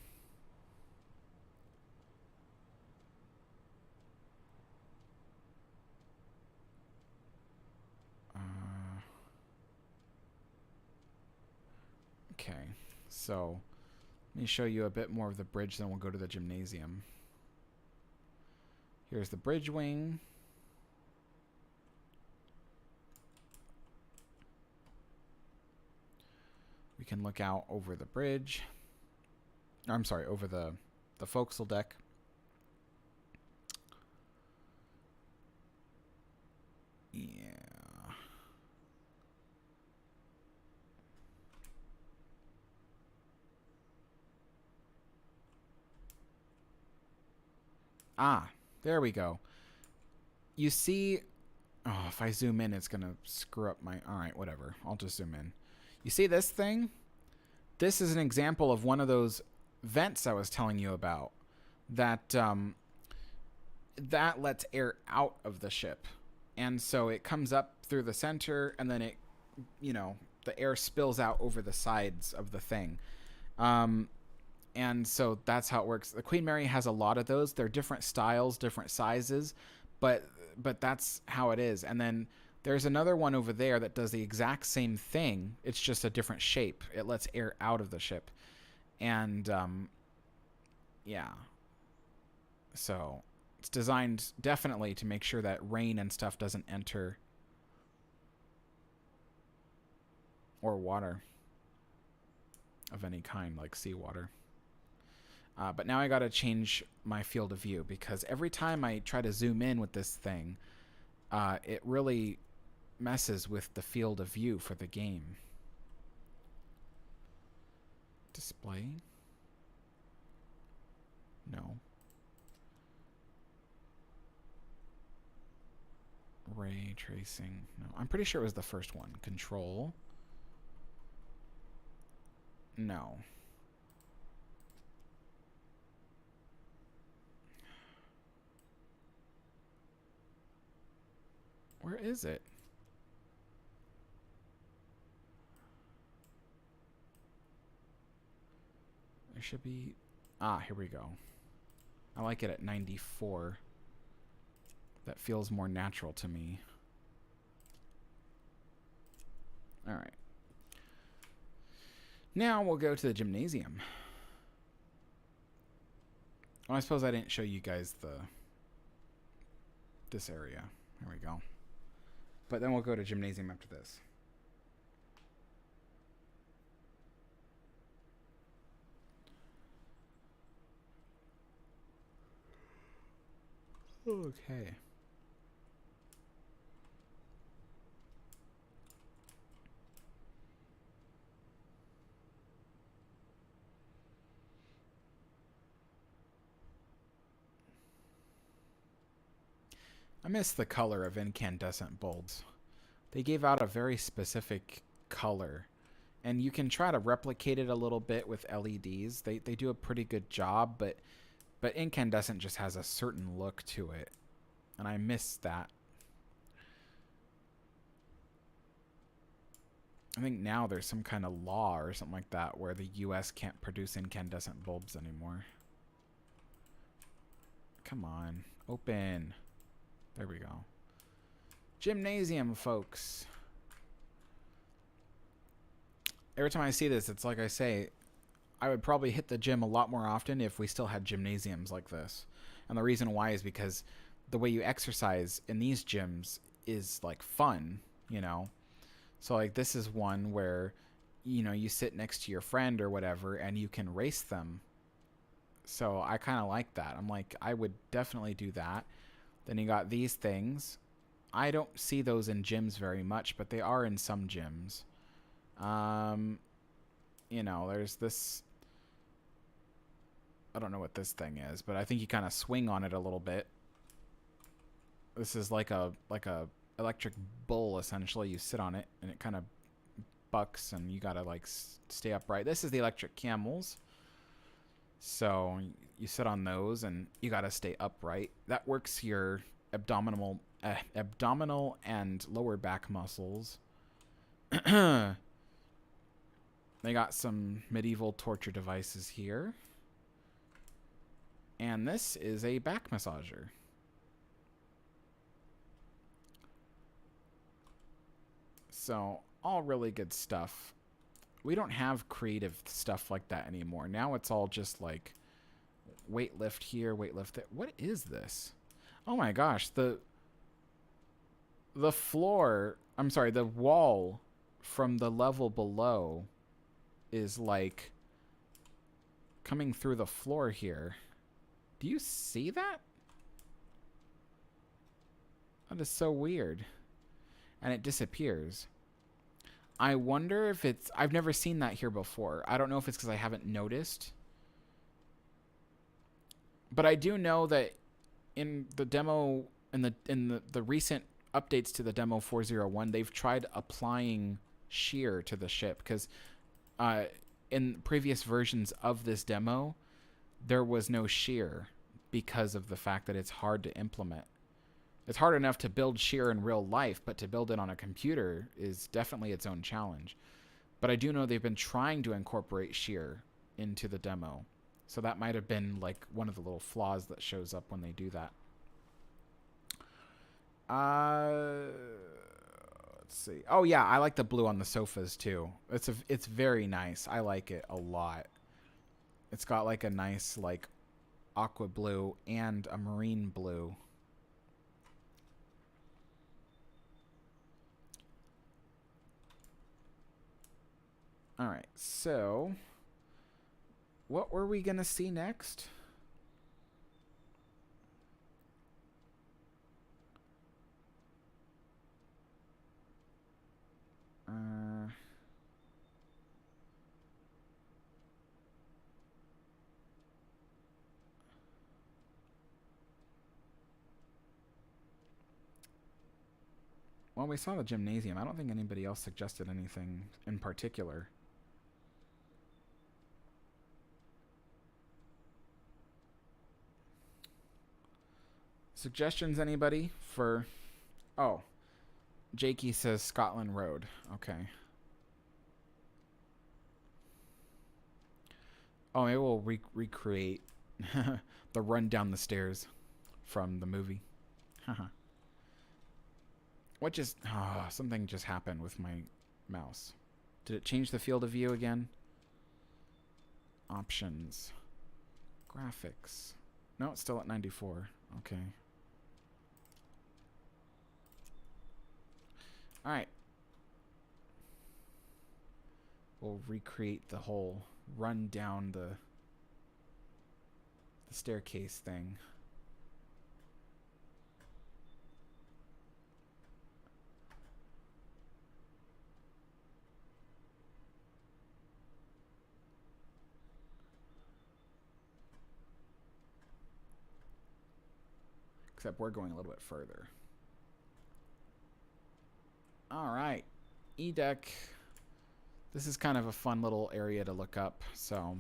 Okay, so let me show you a bit more of the bridge, then we'll go to the gymnasium. Here's the bridge wing. We can look out over the bridge. I'm sorry, over the forecastle deck. Yeah. Ah, there we go. You see, oh, if I zoom in, it's going to screw up my, all right, whatever. I'll just zoom in. You see this thing? This is an example of one of those vents I was telling you about that that lets air out of the ship. And so it comes up through the center, and then it, you know, the air spills out over the sides of the thing. And so that's how it works. The Queen Mary has a lot of those. They're different styles, different sizes, but that's how it is. And then There's another one over there that does the exact same thing. It's just a different shape. It lets air out of the ship. And, yeah. So, it's designed definitely to make sure that rain and stuff doesn't enter. Or water. Of any kind, like seawater. But now I gotta change my field of view, because every time I try to zoom in with this thing, it really messes with the field of view for the game. Display? No. Ray tracing. No, I'm pretty sure it was the first one. Control. No. Where is it? There should be... Ah, here we go. I like it at 94. That feels more natural to me. Alright. Now we'll go to the gymnasium. Well, I suppose I didn't show you guys this area. There we go. But then we'll go to gymnasium after this. Okay. I miss the color of incandescent bulbs. They gave out a very specific color, and you can try to replicate it a little bit with LEDs. They do a pretty good job, but incandescent just has a certain look to it, and I miss that. I think now there's some kind of law or something like that where the US can't produce incandescent bulbs anymore. Come on, open. There we go. Gymnasium, folks. Every time I see this, it's like I say, I would probably hit the gym a lot more often if we still had gymnasiums like this. And the reason why is because the way you exercise in these gyms is like fun, you know? So like this is one where, you know, you sit next to your friend or whatever and you can race them. So I kind of like that. I'm like, I would definitely do that. Then you got these things. I don't see those in gyms very much, but they are in some gyms. You know, there's this... I don't know what this thing is, but I think you kind of swing on it a little bit. This is like a electric bull, essentially. You sit on it, and it kind of bucks, and you gotta, like, stay upright. This is the electric camels. So you sit on those and you got to stay upright. That works your abdominal and lower back muscles. They got some medieval torture devices here. And this is a back massager. So all really good stuff. We don't have creative stuff like that anymore. Now it's all just like weight lift here, weight lift there. What is this? Oh my gosh, the floor, I'm sorry, the wall from the level below is like coming through the floor here. Do you see that? That is so weird. And it disappears. I wonder if it's... I've never seen that here before. I don't know if it's because I haven't noticed. But I do know that in the demo... In the recent updates to the demo 401, they've tried applying shear to the ship. Because in previous versions of this demo, there was no shear because of the fact that it's hard to implement. It's hard enough to build shear in real life, but to build it on a computer is definitely its own challenge. But I do know they've been trying to incorporate shear into the demo. So that might have been like one of the little flaws that shows up when they do that. Let's see. Oh yeah, I like the blue on the sofas too. It's very nice. I like it a lot. It's got like a nice like aqua blue and a marine blue. All right, so what were we gonna see next? Well, we saw the gymnasium. I don't think anybody else suggested anything in particular. Suggestions, anybody? For... Oh. Jakey says Scotland Road. Okay. Oh, maybe we'll recreate the run down the stairs from the movie. What just... Oh, something just happened with my mouse. Did it change the field of view again? Options. Graphics. No, it's still at 94. Okay. Alright. We'll recreate the whole run down the staircase thing. Except we're going a little bit further. Alright. E-Deck. This is kind of a fun little area to look up. So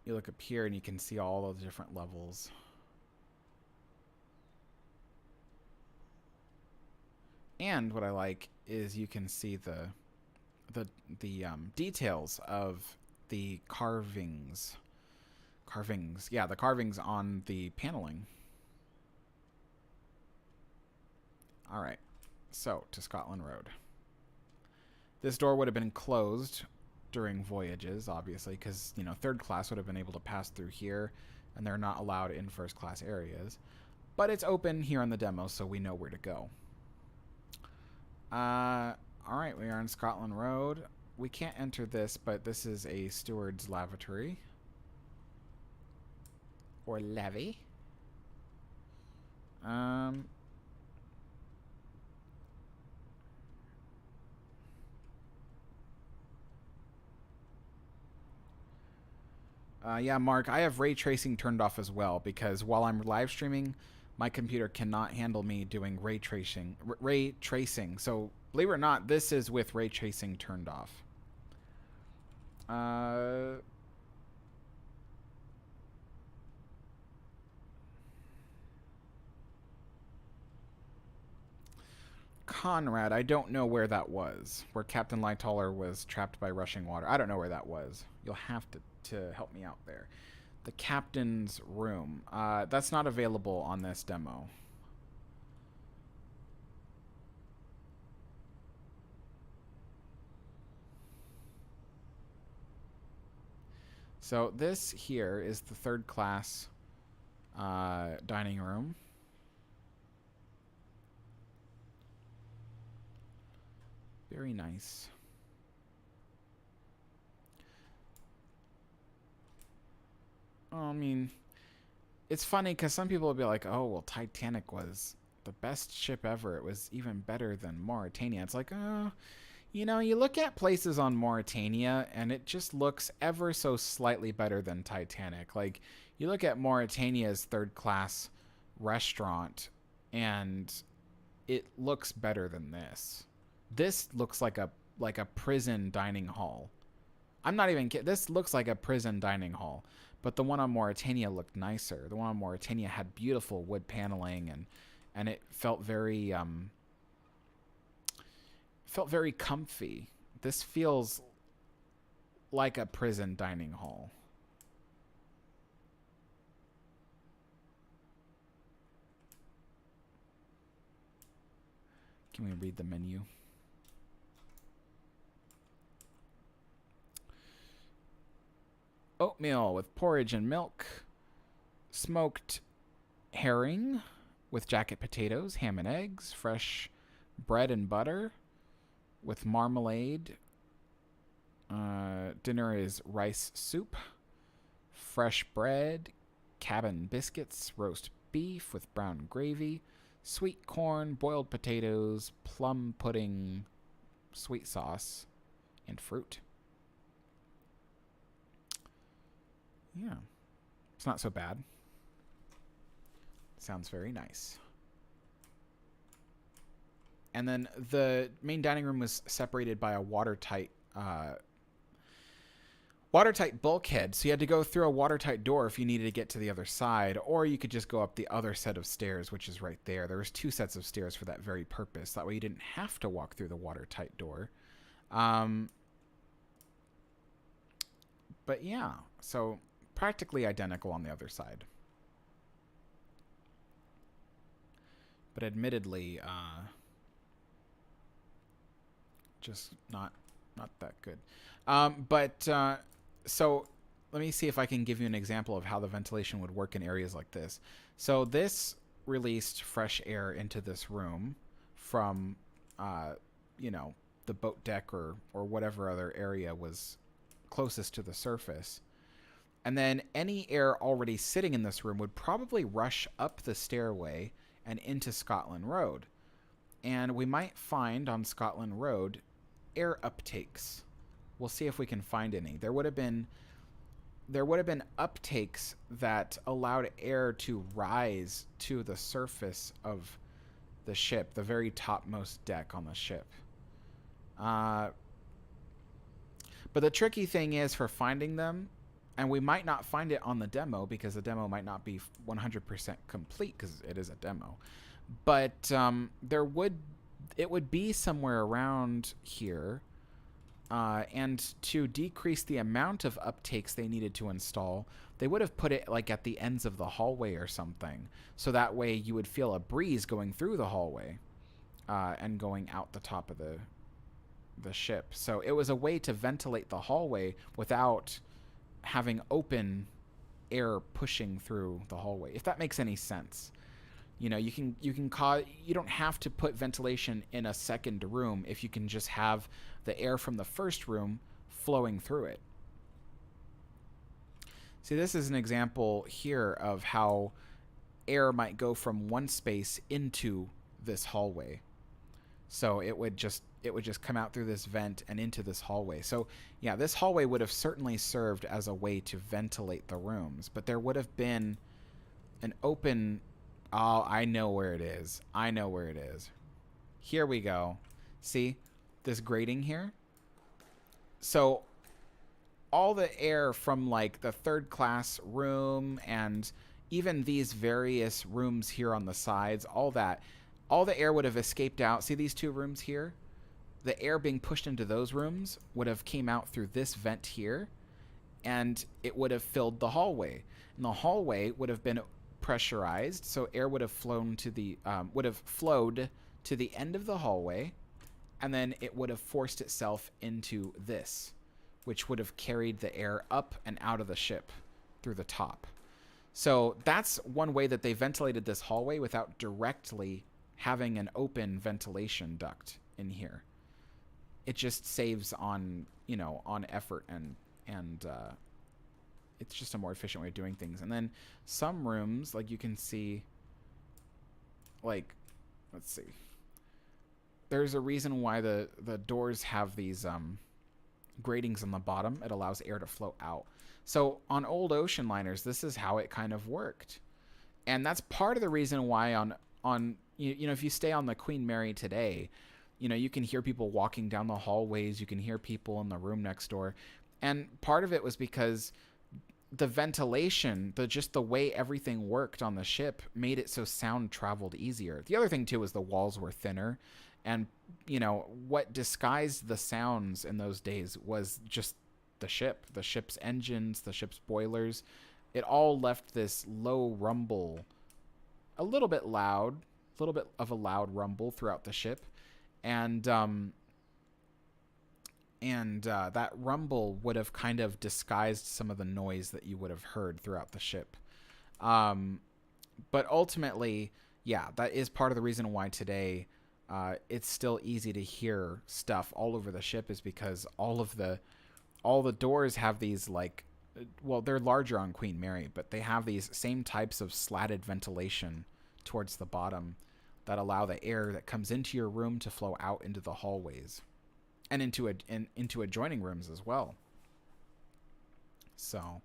you look up here and you can see all of the different levels. And what I like is you can see the details of the carvings. Yeah, the carvings on the paneling. All right, so to Scotland Road. This door would have been closed during voyages, obviously, because, you know, third class would have been able to pass through here, and they're not allowed in first class areas. But it's open here on the demo, so we know where to go. All right, we are on Scotland Road. We can't enter this, but this is a steward's lavatory. Or levy. Yeah, Mark, I have ray tracing turned off as well because while I'm live streaming, my computer cannot handle me doing ray tracing. So, believe it or not, this is with ray tracing turned off. Conrad, I don't know where that was. Where Captain Lightaller was trapped by rushing water. I don't know where that was. You'll have to help me out there. The captain's room. That's not available on this demo. So this here is the third class dining room. Very nice. I mean, it's funny because some people will be like, oh, well, Titanic was the best ship ever. It was even better than Mauritania. It's like, oh, you know, you look at places on Mauritania and it just looks ever so slightly better than Titanic. Like, you look at Mauritania's third class restaurant and it looks better than this. This looks like a prison dining hall. I'm not even kidding. This looks like a prison dining hall. But the one on Mauritania looked nicer. The one on Mauritania had beautiful wood paneling and it felt very comfy. This feels like a prison dining hall. Can we read the menu? Oatmeal with porridge and milk. Smoked herring with jacket potatoes, ham and eggs. Fresh bread and butter with marmalade. Dinner is rice soup. Fresh bread, cabin biscuits, roast beef with brown gravy, sweet corn, boiled potatoes, plum pudding, sweet sauce, and fruit. Yeah, it's not so bad. Sounds very nice. And then the main dining room was separated by a watertight bulkhead, so you had to go through a watertight door if you needed to get to the other side, or you could just go up the other set of stairs, which is right there. There was 2 sets of stairs for that very purpose. That way you didn't have to walk through the watertight door. But yeah, so practically identical on the other side. But admittedly, just not that good. So let me see if I can give you an example of how the ventilation would work in areas like this. So this released fresh air into this room from, the boat deck or whatever other area was closest to the surface. And then any air already sitting in this room would probably rush up the stairway and into Scotland Road. And we might find on Scotland Road air uptakes. We'll see if we can find any. There would have been uptakes that allowed air to rise to the surface of the ship, the very topmost deck on the ship. But the tricky thing is for finding them, and we might not find it on the demo because the demo might not be 100% complete because it is a demo. But it would be somewhere around here. And to decrease the amount of uptakes they needed to install, they would have put it like at the ends of the hallway or something. So that way you would feel a breeze going through the hallway and going out the top of the ship. So it was a way to ventilate the hallway without having open air pushing through the hallway, if that makes any sense. You don't have to put ventilation in a second room if you can just have the air from the first room flowing through it. See, this is an example here of how air might go from one space into this hallway. So it would just come out through this vent and into this hallway. So yeah, this hallway would have certainly served as a way to ventilate the rooms, but there would have been an open... Oh, I know where it is. Here we go. See this grating here? So all the air from like the third class room and even these various rooms here on the sides, all the air would have escaped out. See these 2 rooms here? The air being pushed into those rooms would have came out through this vent here, and it would have filled the hallway. And the hallway would have been pressurized, so air would have flowed to the end of the hallway, and then it would have forced itself into this, which would have carried the air up and out of the ship through the top. So that's one way that they ventilated this hallway without directly having an open ventilation duct in here. It just saves on effort and it's just a more efficient way of doing things. And then some rooms, like you can see, like, let's see. There's a reason why the doors have these gratings on the bottom. It allows air to flow out. So on old ocean liners, this is how it kind of worked. And that's part of the reason why on if you stay on the Queen Mary today, you can hear people walking down the hallways. You can hear people in the room next door. And part of it was because the ventilation, just the way everything worked on the ship made it so sound traveled easier. The other thing, too, was the walls were thinner. And, what disguised the sounds in those days was just the ship's engines, the ship's boilers. It all left this low rumble, a little bit of a loud rumble throughout the ship. and that rumble would have kind of disguised some of the noise that you would have heard throughout the ship. But ultimately, yeah, that is part of the reason why today it's still easy to hear stuff all over the ship, is because all the doors have these, like, well, they're larger on Queen Mary, but they have these same types of slatted ventilation towards the bottom that allow the air that comes into your room to flow out into the hallways and into adjoining rooms as well. So,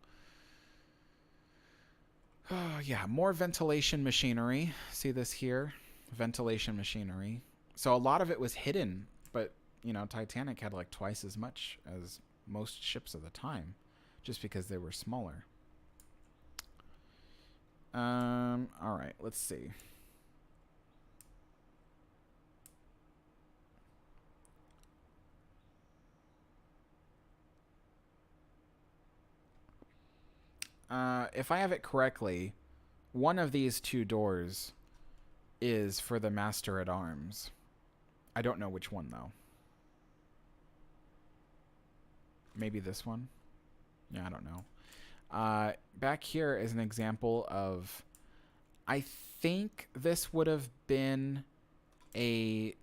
yeah, more ventilation machinery. See this here? Ventilation machinery. So a lot of it was hidden, but, you know, Titanic had like twice as much as most ships of the time, just because they were smaller. All right, let's see. If I have it correctly, one of these two doors is for the Master at Arms. I don't know which one, though. Maybe this one? Yeah, I don't know. Back here is an example of... I think this would have been a...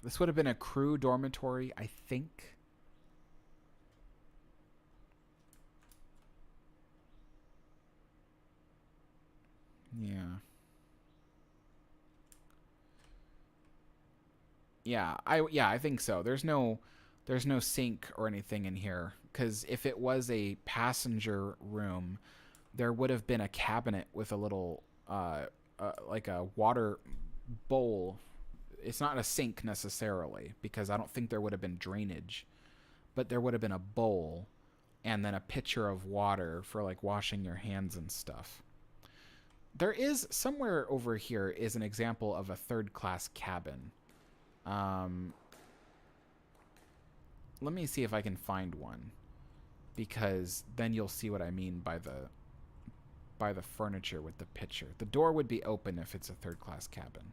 This would have been a crew dormitory, I think. Yeah. I think so. There's no sink or anything in here, cuz if it was a passenger room, there would have been a cabinet with a little like a water bowl. It's not a sink necessarily, because I don't think there would have been drainage, but there would have been a bowl and then a pitcher of water for like washing your hands and stuff. There is somewhere over here is an example of a third class cabin. Let me see if I can find one, because then you'll see what I mean by the furniture with the pitcher. The door would be open if it's a third class cabin.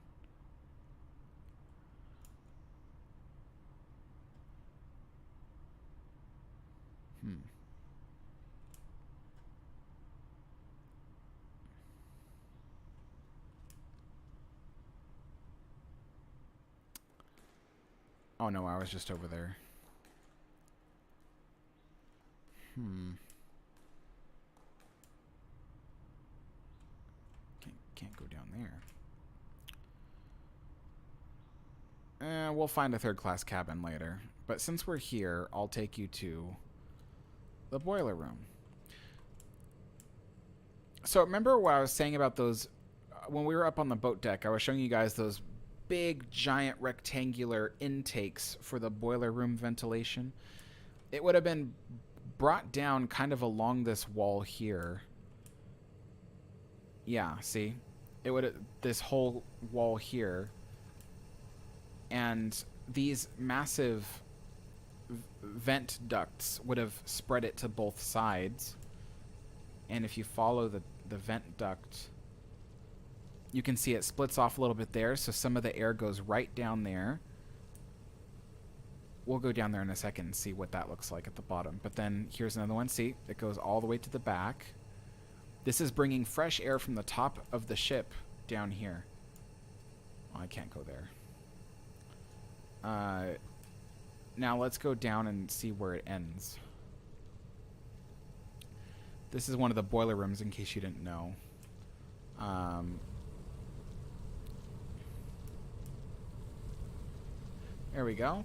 Oh no, I was just over there. Can't go down there. We'll find a third class cabin later. But since we're here, I'll take you to the boiler room. So remember what I was saying about those... when we were up on the boat deck, I was showing you guys those big, giant, rectangular intakes for the boiler room ventilation. It would have been brought down kind of along this wall here. Yeah, see? It would have... this whole wall here. And these massive vent ducts would have spread it to both sides. And if you follow the vent duct, you can see it splits off a little bit there, so some of the air goes right down there. We'll go down there in a second and see what that looks like at the bottom. But then here's another one. See, it goes all the way to the back. This is bringing fresh air from the top of the ship down here. Oh, I can't go there. Now let's go down and see where it ends. This is one of the boiler rooms, in case you didn't know. There we go.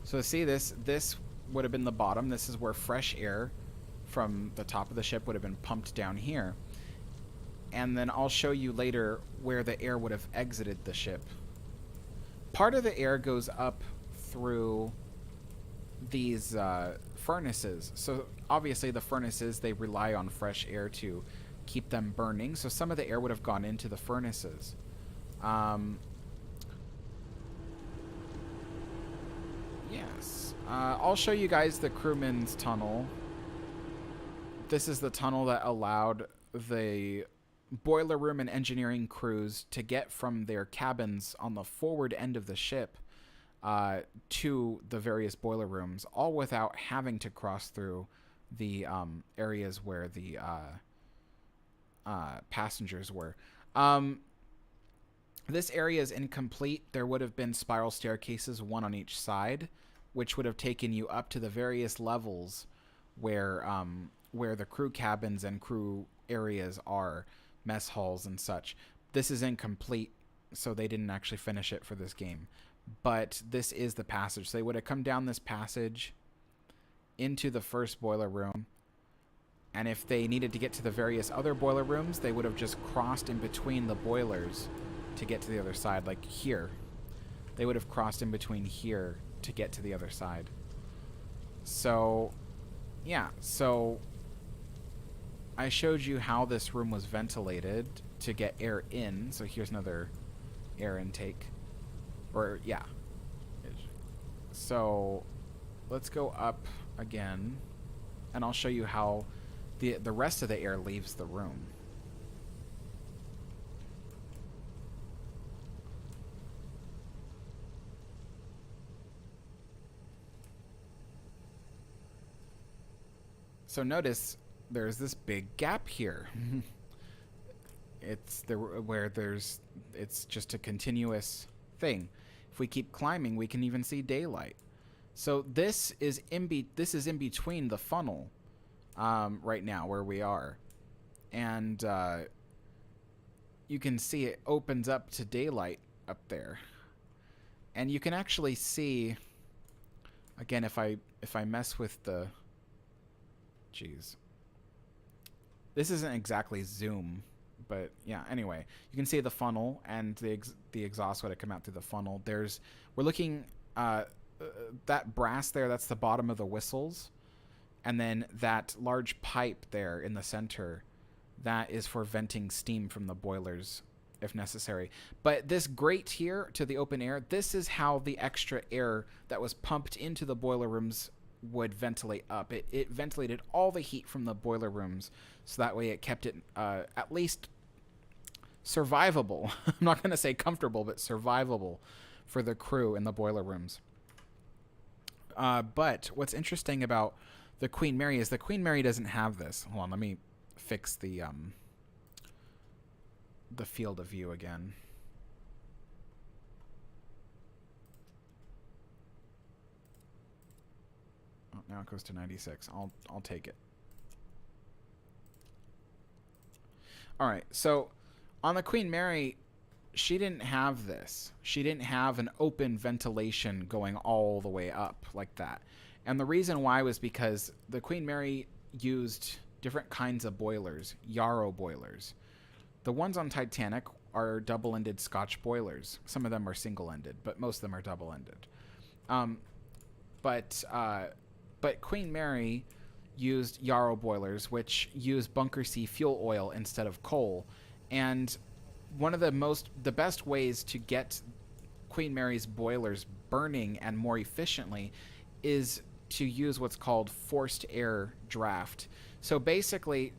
So see, this would have been the bottom. This is where fresh air from the top of the ship would have been pumped down here. And then I'll show you later where the air would have exited the ship. Part of the air goes up through these furnaces. So obviously the furnaces, they rely on fresh air to keep them burning. So some of the air would have gone into the furnaces. Yes. I'll show you guys the crewman's tunnel. This is the tunnel that allowed the boiler room and engineering crews to get from their cabins on the forward end of the ship to the various boiler rooms, all without having to cross through the areas where the passengers were. This area is incomplete. There would have been spiral staircases, one on each side, which would have taken you up to the various levels where the crew cabins and crew areas are, mess halls and such. This is incomplete, so they didn't actually finish it for this game. But this is the passage. So they would have come down this passage into the first boiler room, and if they needed to get to the various other boiler rooms, they would have just crossed in between the boilers to get to the other side, like here. They would have crossed in between here to get to the other side. So, yeah, so I showed you how this room was ventilated to get air in. So here's another air intake. Or, yeah. So, let's go up again, and I'll show you how the rest of the air leaves the room. So notice there's this big gap here. It's just a continuous thing. If we keep climbing, we can even see daylight. So this is in between the funnel right now where we are, and you can see it opens up to daylight up there, and you can actually see again if I mess with the this isn't exactly zoom, but yeah, anyway, you can see the funnel and the exhaust would have come out through the funnel. We're looking that brass there, that's the bottom of the whistles, and then that large pipe there in the center, that is for venting steam from the boilers if necessary. But this grate here to the open air, this is how the extra air that was pumped into the boiler rooms would ventilate up. It ventilated all the heat from the boiler rooms, so that way it kept it at least survivable. I'm not going to say comfortable, but survivable for the crew in the boiler rooms. But what's interesting about the Queen Mary is the Queen Mary doesn't have this. Hold on, let me fix the field of view again. Oh, now it goes to 96. I'll take it. All right, so on the Queen Mary, she didn't have this. She didn't have an open ventilation going all the way up like that. And the reason why was because the Queen Mary used different kinds of boilers, Yarrow boilers. The ones on Titanic are double-ended Scotch boilers. Some of them are single-ended, but most of them are double-ended. But Queen Mary used Yarrow boilers, which use bunker C fuel oil instead of coal. And one of the best ways to get Queen Mary's boilers burning and more efficiently is to use what's called forced air draft. So basically,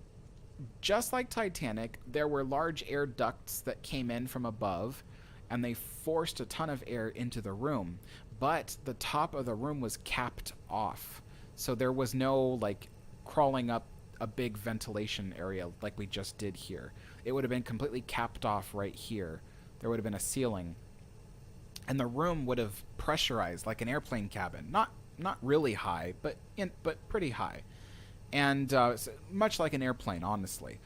just like Titanic, there were large air ducts that came in from above, and they forced a ton of air into the room. But the top of the room was capped off. So there was no, like, crawling up a big ventilation area like we just did here. It would have been completely capped off right here. There would have been a ceiling. And the room would have pressurized like an airplane cabin. Not really high, but pretty high. And much like an airplane, honestly.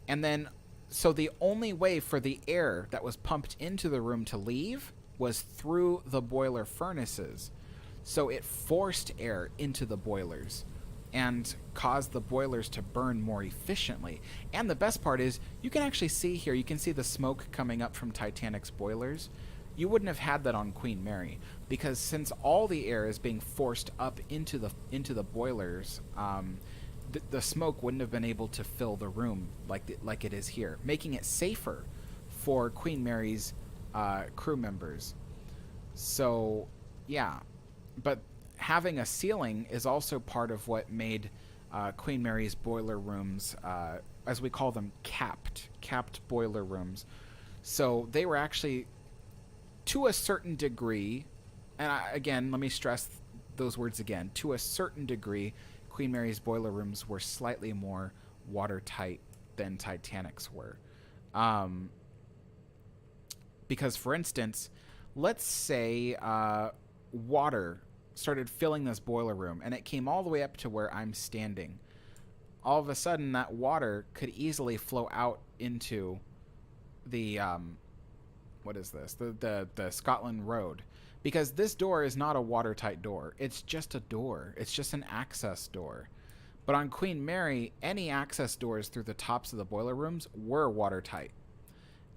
And then, so the only way for the air that was pumped into the room to leave was through the boiler furnaces. So it forced air into the boilers and caused the boilers to burn more efficiently. And the best part is, you can actually see here, you can see the smoke coming up from Titanic's boilers. You wouldn't have had that on Queen Mary, because since all the air is being forced up into the boilers, the smoke wouldn't have been able to fill the room like it is here, making it safer for Queen Mary's crew members. So, yeah. But having a ceiling is also part of what made Queen Mary's boiler rooms, as we call them, capped boiler rooms. So they were actually, to a certain degree, and again, let me stress those words again, to a certain degree, Queen Mary's boiler rooms were slightly more watertight than Titanic's were. Um, because, for instance, let's say water started filling this boiler room and it came all the way up to where I'm standing. All of a sudden, that water could easily flow out into the what is this? The Scotland Road, because this door is not a watertight door. It's just a door. It's just an access door. But on Queen Mary, any access doors through the tops of the boiler rooms were watertight.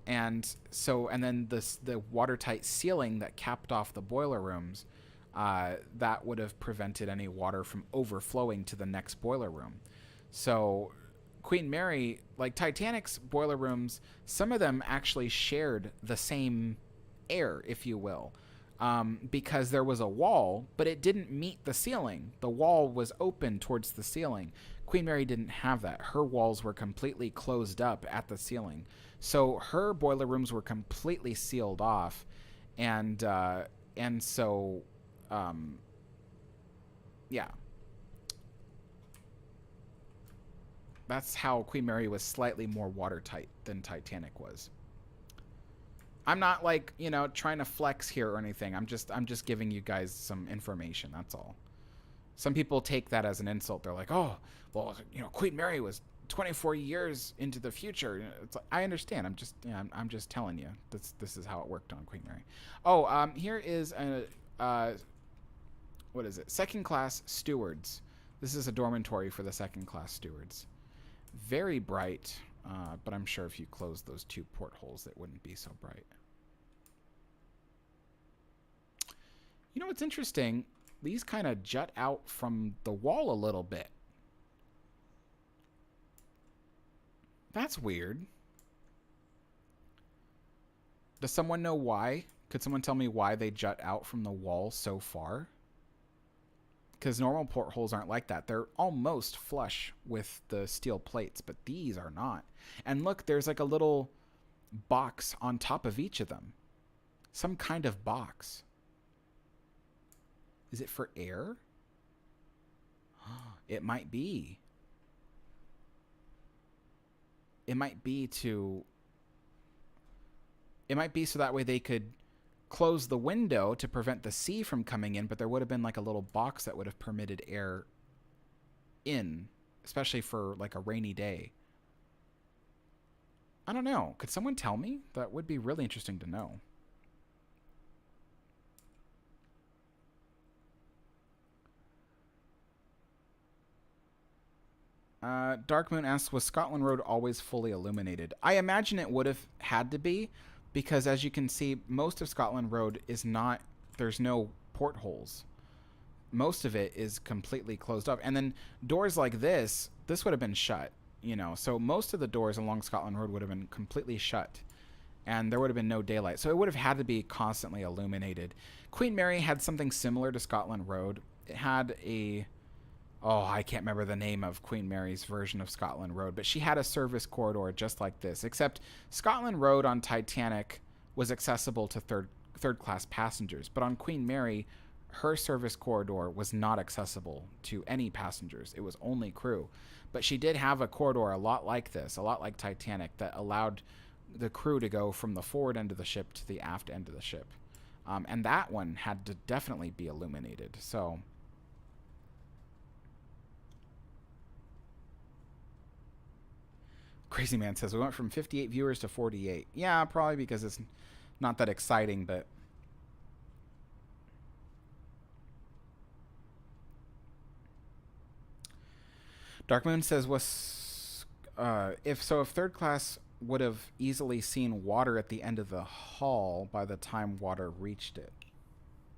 And then the watertight ceiling that capped off the boiler rooms, that would have prevented any water from overflowing to the next boiler room. So Queen Mary, like Titanic's boiler rooms, some of them actually shared the same air, if you will, because there was a wall, but it didn't meet the ceiling. The wall was open towards the ceiling. Queen Mary didn't have that. Her walls were completely closed up at the ceiling. So her boiler rooms were completely sealed off, and so, yeah. That's how Queen Mary was slightly more watertight than Titanic was. I'm not like, trying to flex here or anything. I'm just giving you guys some information. That's all. Some people take that as an insult. They're like, "Oh, well, Queen Mary was 24 years into the future." It's like, I understand. I'm just telling you. This is how it worked on Queen Mary. Oh, here is a what is it? Second class stewards. This is a dormitory for the second class stewards. Very bright, but I'm sure if you close those two portholes, it wouldn't be so bright. You know what's interesting? These kind of jut out from the wall a little bit. That's weird. Does someone know why? Could someone tell me why they jut out from the wall so far? Because normal portholes aren't like that. They're almost flush with the steel plates, but these are not. And look, there's like a little box on top of each of them. Some kind of box. Is it for air? It might be. It might be so that way they could close the window to prevent the sea from coming in, but there would have been like a little box that would have permitted air in, especially for like a rainy day. I don't know. Could someone tell me? That would be really interesting to know. Dark Moon asks, was Scotland Road always fully illuminated? I imagine it would have had to be, because as you can see, most of Scotland Road is not, there's no portholes. Most of it is completely closed up. And then doors like this would have been shut, So most of the doors along Scotland Road would have been completely shut. And there would have been no daylight. So it would have had to be constantly illuminated. Queen Mary had something similar to Scotland Road. It had I can't remember the name of Queen Mary's version of Scotland Road, but she had a service corridor just like this, except Scotland Road on Titanic was accessible to third class passengers, but on Queen Mary, her service corridor was not accessible to any passengers. It was only crew. But she did have a corridor a lot like this, a lot like Titanic, that allowed the crew to go from the forward end of the ship to the aft end of the ship. And that one had to definitely be illuminated. So Crazy Man says, we went from 58 viewers to 48. Yeah, probably because it's not that exciting, but... Dark Moon says, if third class would have easily seen water at the end of the hall by the time water reached it.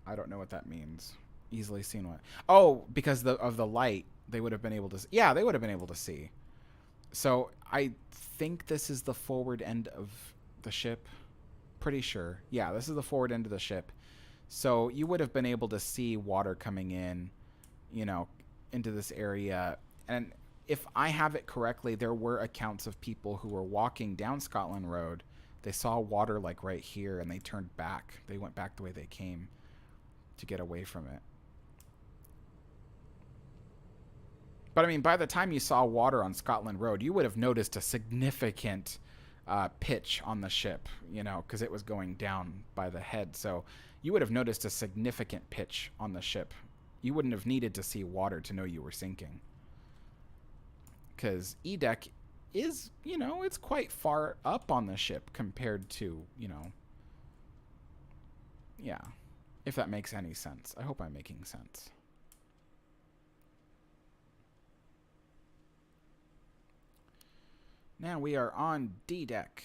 I don't know what that means. Easily seen what? Oh, because of the light, they would have been able to... Yeah, they would have been able to see. So I think this is the forward end of the ship. Pretty sure. Yeah, this is the forward end of the ship. So you would have been able to see water coming in, into this area And if I have it correctly, there were accounts of people who were walking down Scotland Road. They saw water like right here and they turned back. They went back the way they came to get away from it. But I mean, by the time you saw water on Scotland Road, you would have noticed a significant pitch on the ship, you know, because it was going down by the head. So you would have noticed a significant pitch on the ship. You wouldn't have needed to see water to know you were sinking. Because E-Deck is, you know, it's quite far up on the ship compared to, you know, yeah, if that makes any sense. I hope I'm making sense. Now we are on D-Deck.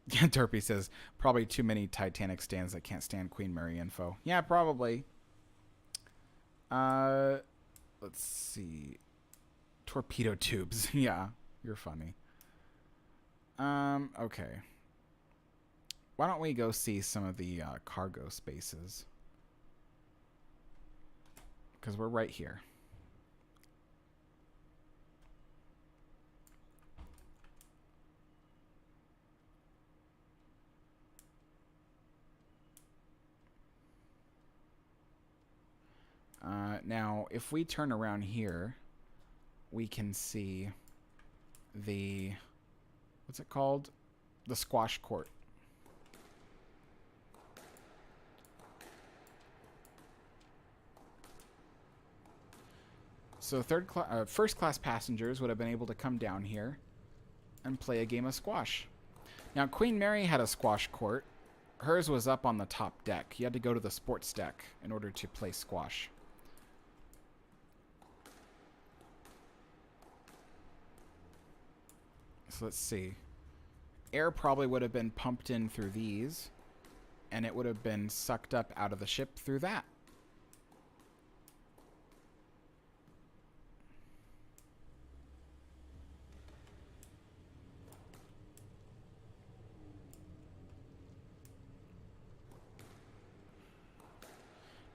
Derpy says, probably too many Titanic stands that can't stand Queen Mary info. Yeah, probably. Let's see. Torpedo tubes. Yeah, you're funny. Okay. Why don't we go see some of the cargo spaces? Because we're right here. Now, if we turn around here, we can see the, what's it called? The squash court. So first class passengers would have been able to come down here and play a game of squash. Now, Queen Mary had a squash court. Hers was up on the top deck. You had to go to the sports deck in order to play squash. So let's see. Air probably would have been pumped in through these, and it would have been sucked up out of the ship through that.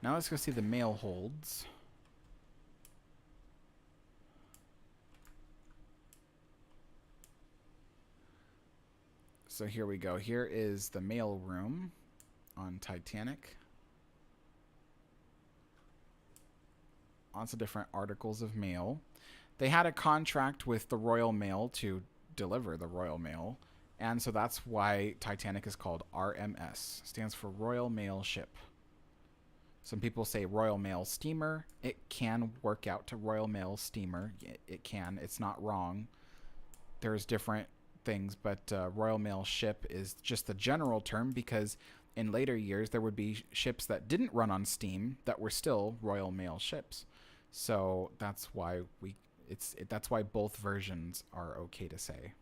Now let's go see the mail holds. So here we go. Here is the mail room on Titanic. Lots of different articles of mail. They had a contract with the Royal Mail to deliver the Royal Mail, and so that's why Titanic is called RMS. Stands for Royal Mail Ship. Some people say Royal Mail Steamer. It can work out to Royal Mail Steamer. It can. It's not wrong. There's different things, but Royal Mail Ship is just the general term because in later years there would be ships that didn't run on steam that were still Royal Mail ships. So that's why that's why both versions are okay to say.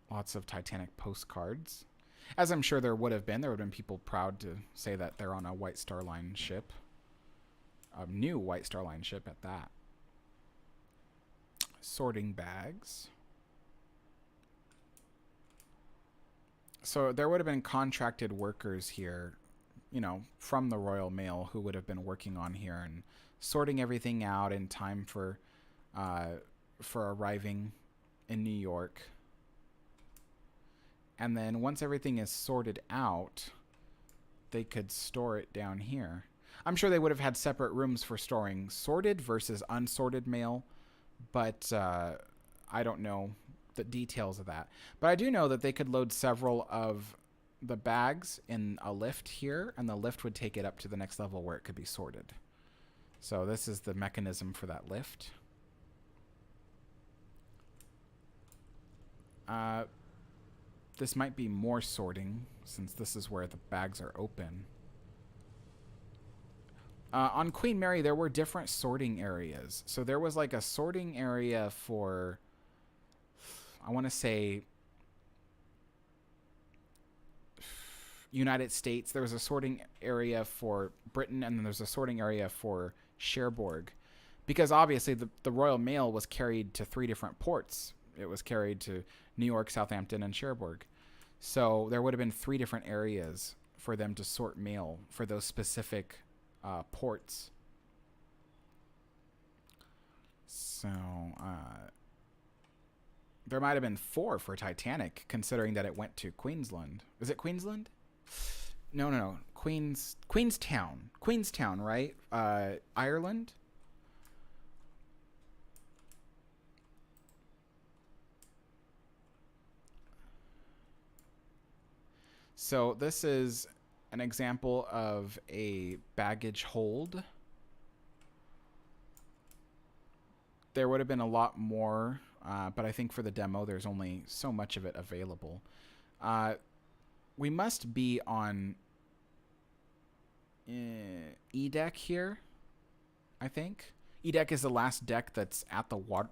Lots of Titanic postcards. As I'm sure there would have been people proud to say that they're on a White Star Line ship. A new White Star Line ship at that. Sorting bags. So there would have been contracted workers here, you know, from the Royal Mail who would have been working on here and sorting everything out in time for arriving in New York. And then once everything is sorted out, they could store it down here. I'm sure they would have had separate rooms for storing sorted versus unsorted mail, but I don't know the details of that. But I do know that they could load several of the bags in a lift here, and the lift would take it up to the next level where it could be sorted. So this is the mechanism for that lift. This might be more sorting, since this is where the bags are open. On Queen Mary, there were different sorting areas. So there was like a sorting area for, I want to say, United States. There was a sorting area for Britain, and then there's a sorting area for Cherbourg, because obviously the Royal Mail was carried to 3 different ports. It was carried to New York, Southampton, and Cherbourg. So there would have been 3 different areas for them to sort mail for those specific ports. So there might have been 4 for Titanic, considering that it went to Queensland. Is it Queensland? No. Queenstown. Queenstown, right? Ireland? So this is an example of a baggage hold. There would have been a lot more, but I think for the demo, there's only so much of it available. We must be on E-Deck here, I think. E-Deck is the last deck that's at the water,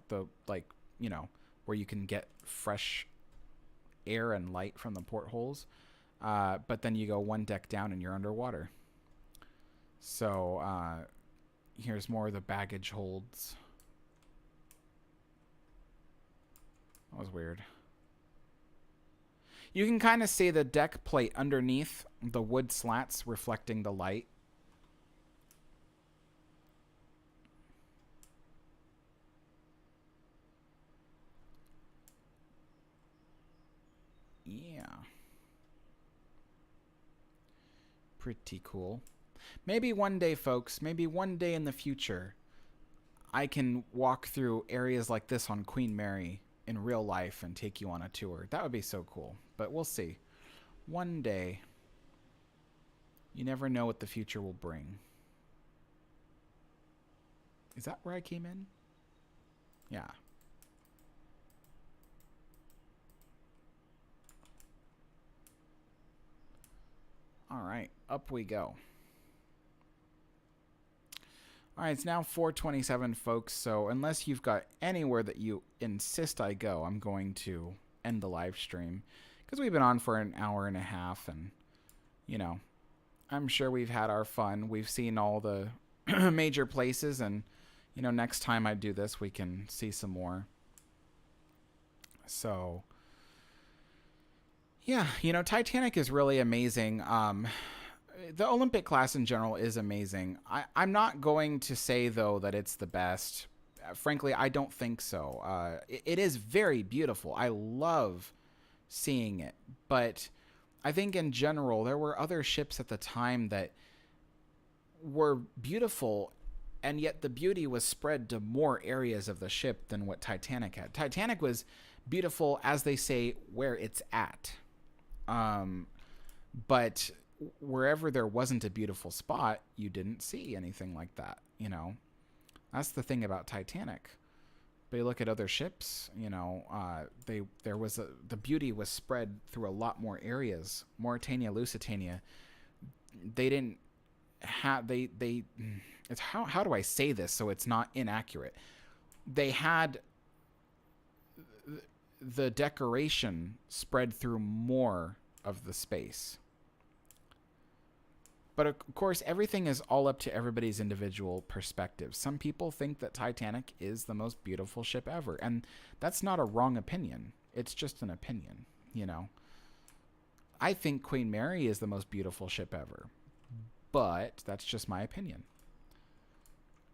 where you can get fresh air and light from the portholes. But then you go 1 deck down and you're underwater. So here's more of the baggage holds. That was weird. You can kind of see the deck plate underneath the wood slats reflecting the light. Yeah. Pretty cool. Maybe one day, folks, maybe one day in the future, I can walk through areas like this on Queen Mary in real life and take you on a tour. That would be so cool. But we'll see. One day. You never know what the future will bring. Is that where I came in? Yeah. All right, up we go. All right, it's now 4:27, folks. So unless you've got anywhere that you insist I go, I'm going to end the live stream, because we've been on for an hour and a half, and I'm sure we've had our fun. We've seen all the major places, and next time I do this, we can see some more. So yeah, Titanic is really amazing. The Olympic class in general is amazing. I'm not going to say, though, that it's the best. Frankly, I don't think so. It is very beautiful. I love seeing it. But I think in general, there were other ships at the time that were beautiful, and yet the beauty was spread to more areas of the ship than what Titanic had. Titanic was beautiful, as they say, where it's at. But wherever there wasn't a beautiful spot, you didn't see anything like that. That's the thing about Titanic. But you look at other ships, the beauty was spread through a lot more areas. Mauritania, Lusitania, they didn't have it's how do I say this so it's not inaccurate? They had the decoration spread through more of the space. But of course, everything is all up to everybody's individual perspective. Some people think that Titanic is the most beautiful ship ever, and that's not a wrong opinion. It's just an opinion, I think Queen Mary is the most beautiful ship ever, but that's just my opinion.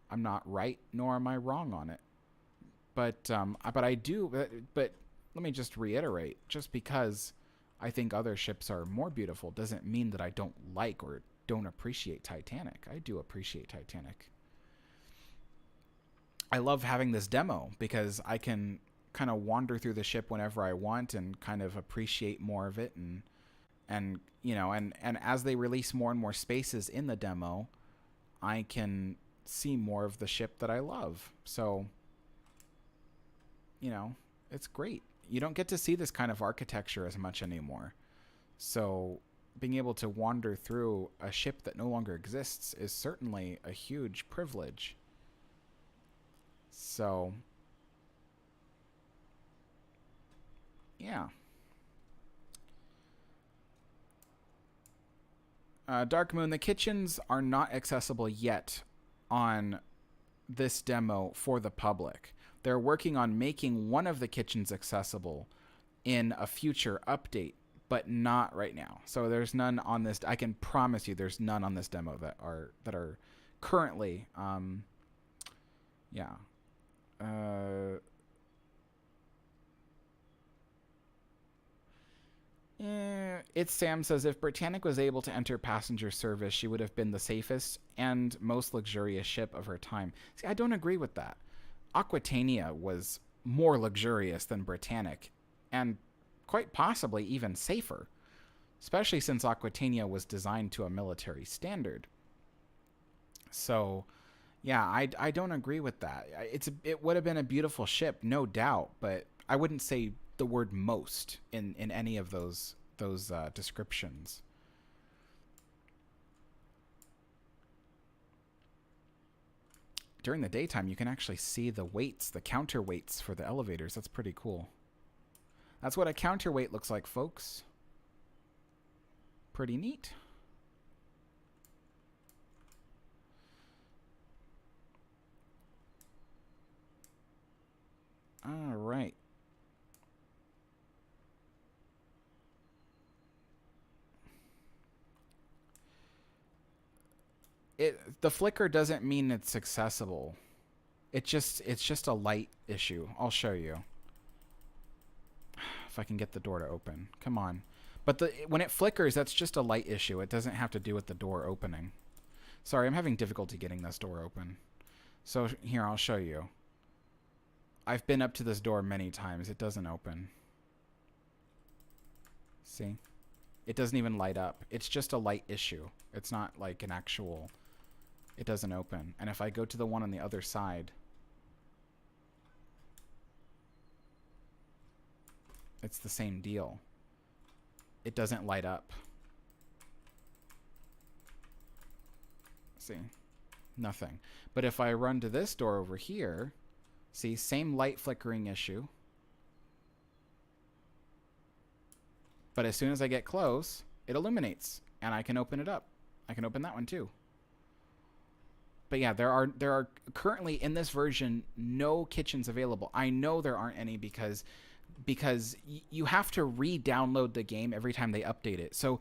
I'm not right, nor am I wrong on it. But I do. But let me just reiterate: just because I think other ships are more beautiful doesn't mean that I don't like or don't appreciate Titanic. I do appreciate Titanic. I love having this demo because I can kind of wander through the ship whenever I want and kind of appreciate more of it, and as they release more and more spaces in the demo, I can see more of the ship that I love. So it's great. You don't get to see this kind of architecture as much anymore. So being able to wander through a ship that no longer exists is certainly a huge privilege. So, yeah. Dark Moon, the kitchens are not accessible yet on this demo for the public. They're working on making one of the kitchens accessible in a future update, but not right now. So there's none on this. I can promise you, there's none on this demo that are currently, yeah. It's Sam says, if Britannic was able to enter passenger service, she would have been the safest and most luxurious ship of her time. See, I don't agree with that. Aquitania was more luxurious than Britannic, and quite possibly even safer, especially since Aquitania was designed to a military standard. So, yeah, I don't agree with that. It would have been a beautiful ship, no doubt, but I wouldn't say the word most in any of those descriptions. During the daytime, you can actually see the weights, the counterweights for the elevators. That's pretty cool. That's what a counterweight looks like, folks. Pretty neat. All right. The flicker doesn't mean it's accessible. It's just a light issue. I'll show you. If I can get the door to open. Come on. But when it flickers, that's just a light issue. It doesn't have to do with the door opening. Sorry, I'm having difficulty getting this door open. So here, I'll show you. I've been up to this door many times. It doesn't open. See? It doesn't even light up. It's just a light issue. It's not like an actual... It doesn't open. And if I go to the one on the other side, it's the same deal. It doesn't light up. See? Nothing. But if I run to this door over here, see, same light flickering issue. But as soon as I get close, it illuminates, and I can open it up. I can open that one too. But yeah, there are currently in this version no kitchens available. I know there aren't any because you have to re-download the game every time they update it. So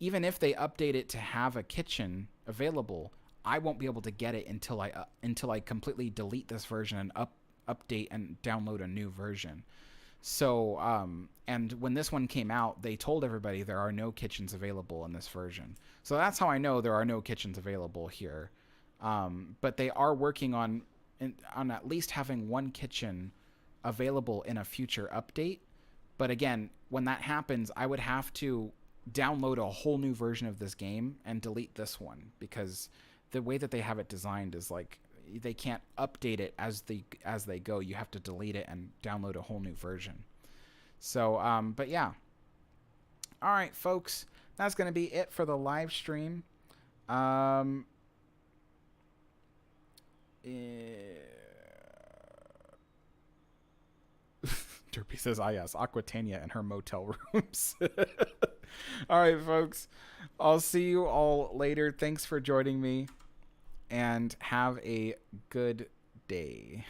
even if they update it to have a kitchen available, I won't be able to get it until I completely delete this version and update and download a new version. So and when this one came out, they told everybody there are no kitchens available in this version. So that's how I know there are no kitchens available here. But they are working on at least having one kitchen available in a future update. But again, when that happens, I would have to download a whole new version of this game and delete this one, because the way that they have it designed is like they can't update it as they go. You have to delete it and download a whole new version. So, but yeah. All right, folks, that's going to be it for the live stream. Derpy says, ah, yes, Aquitania and her motel rooms. All right, folks. I'll see you all later. Thanks for joining me, and have a good day.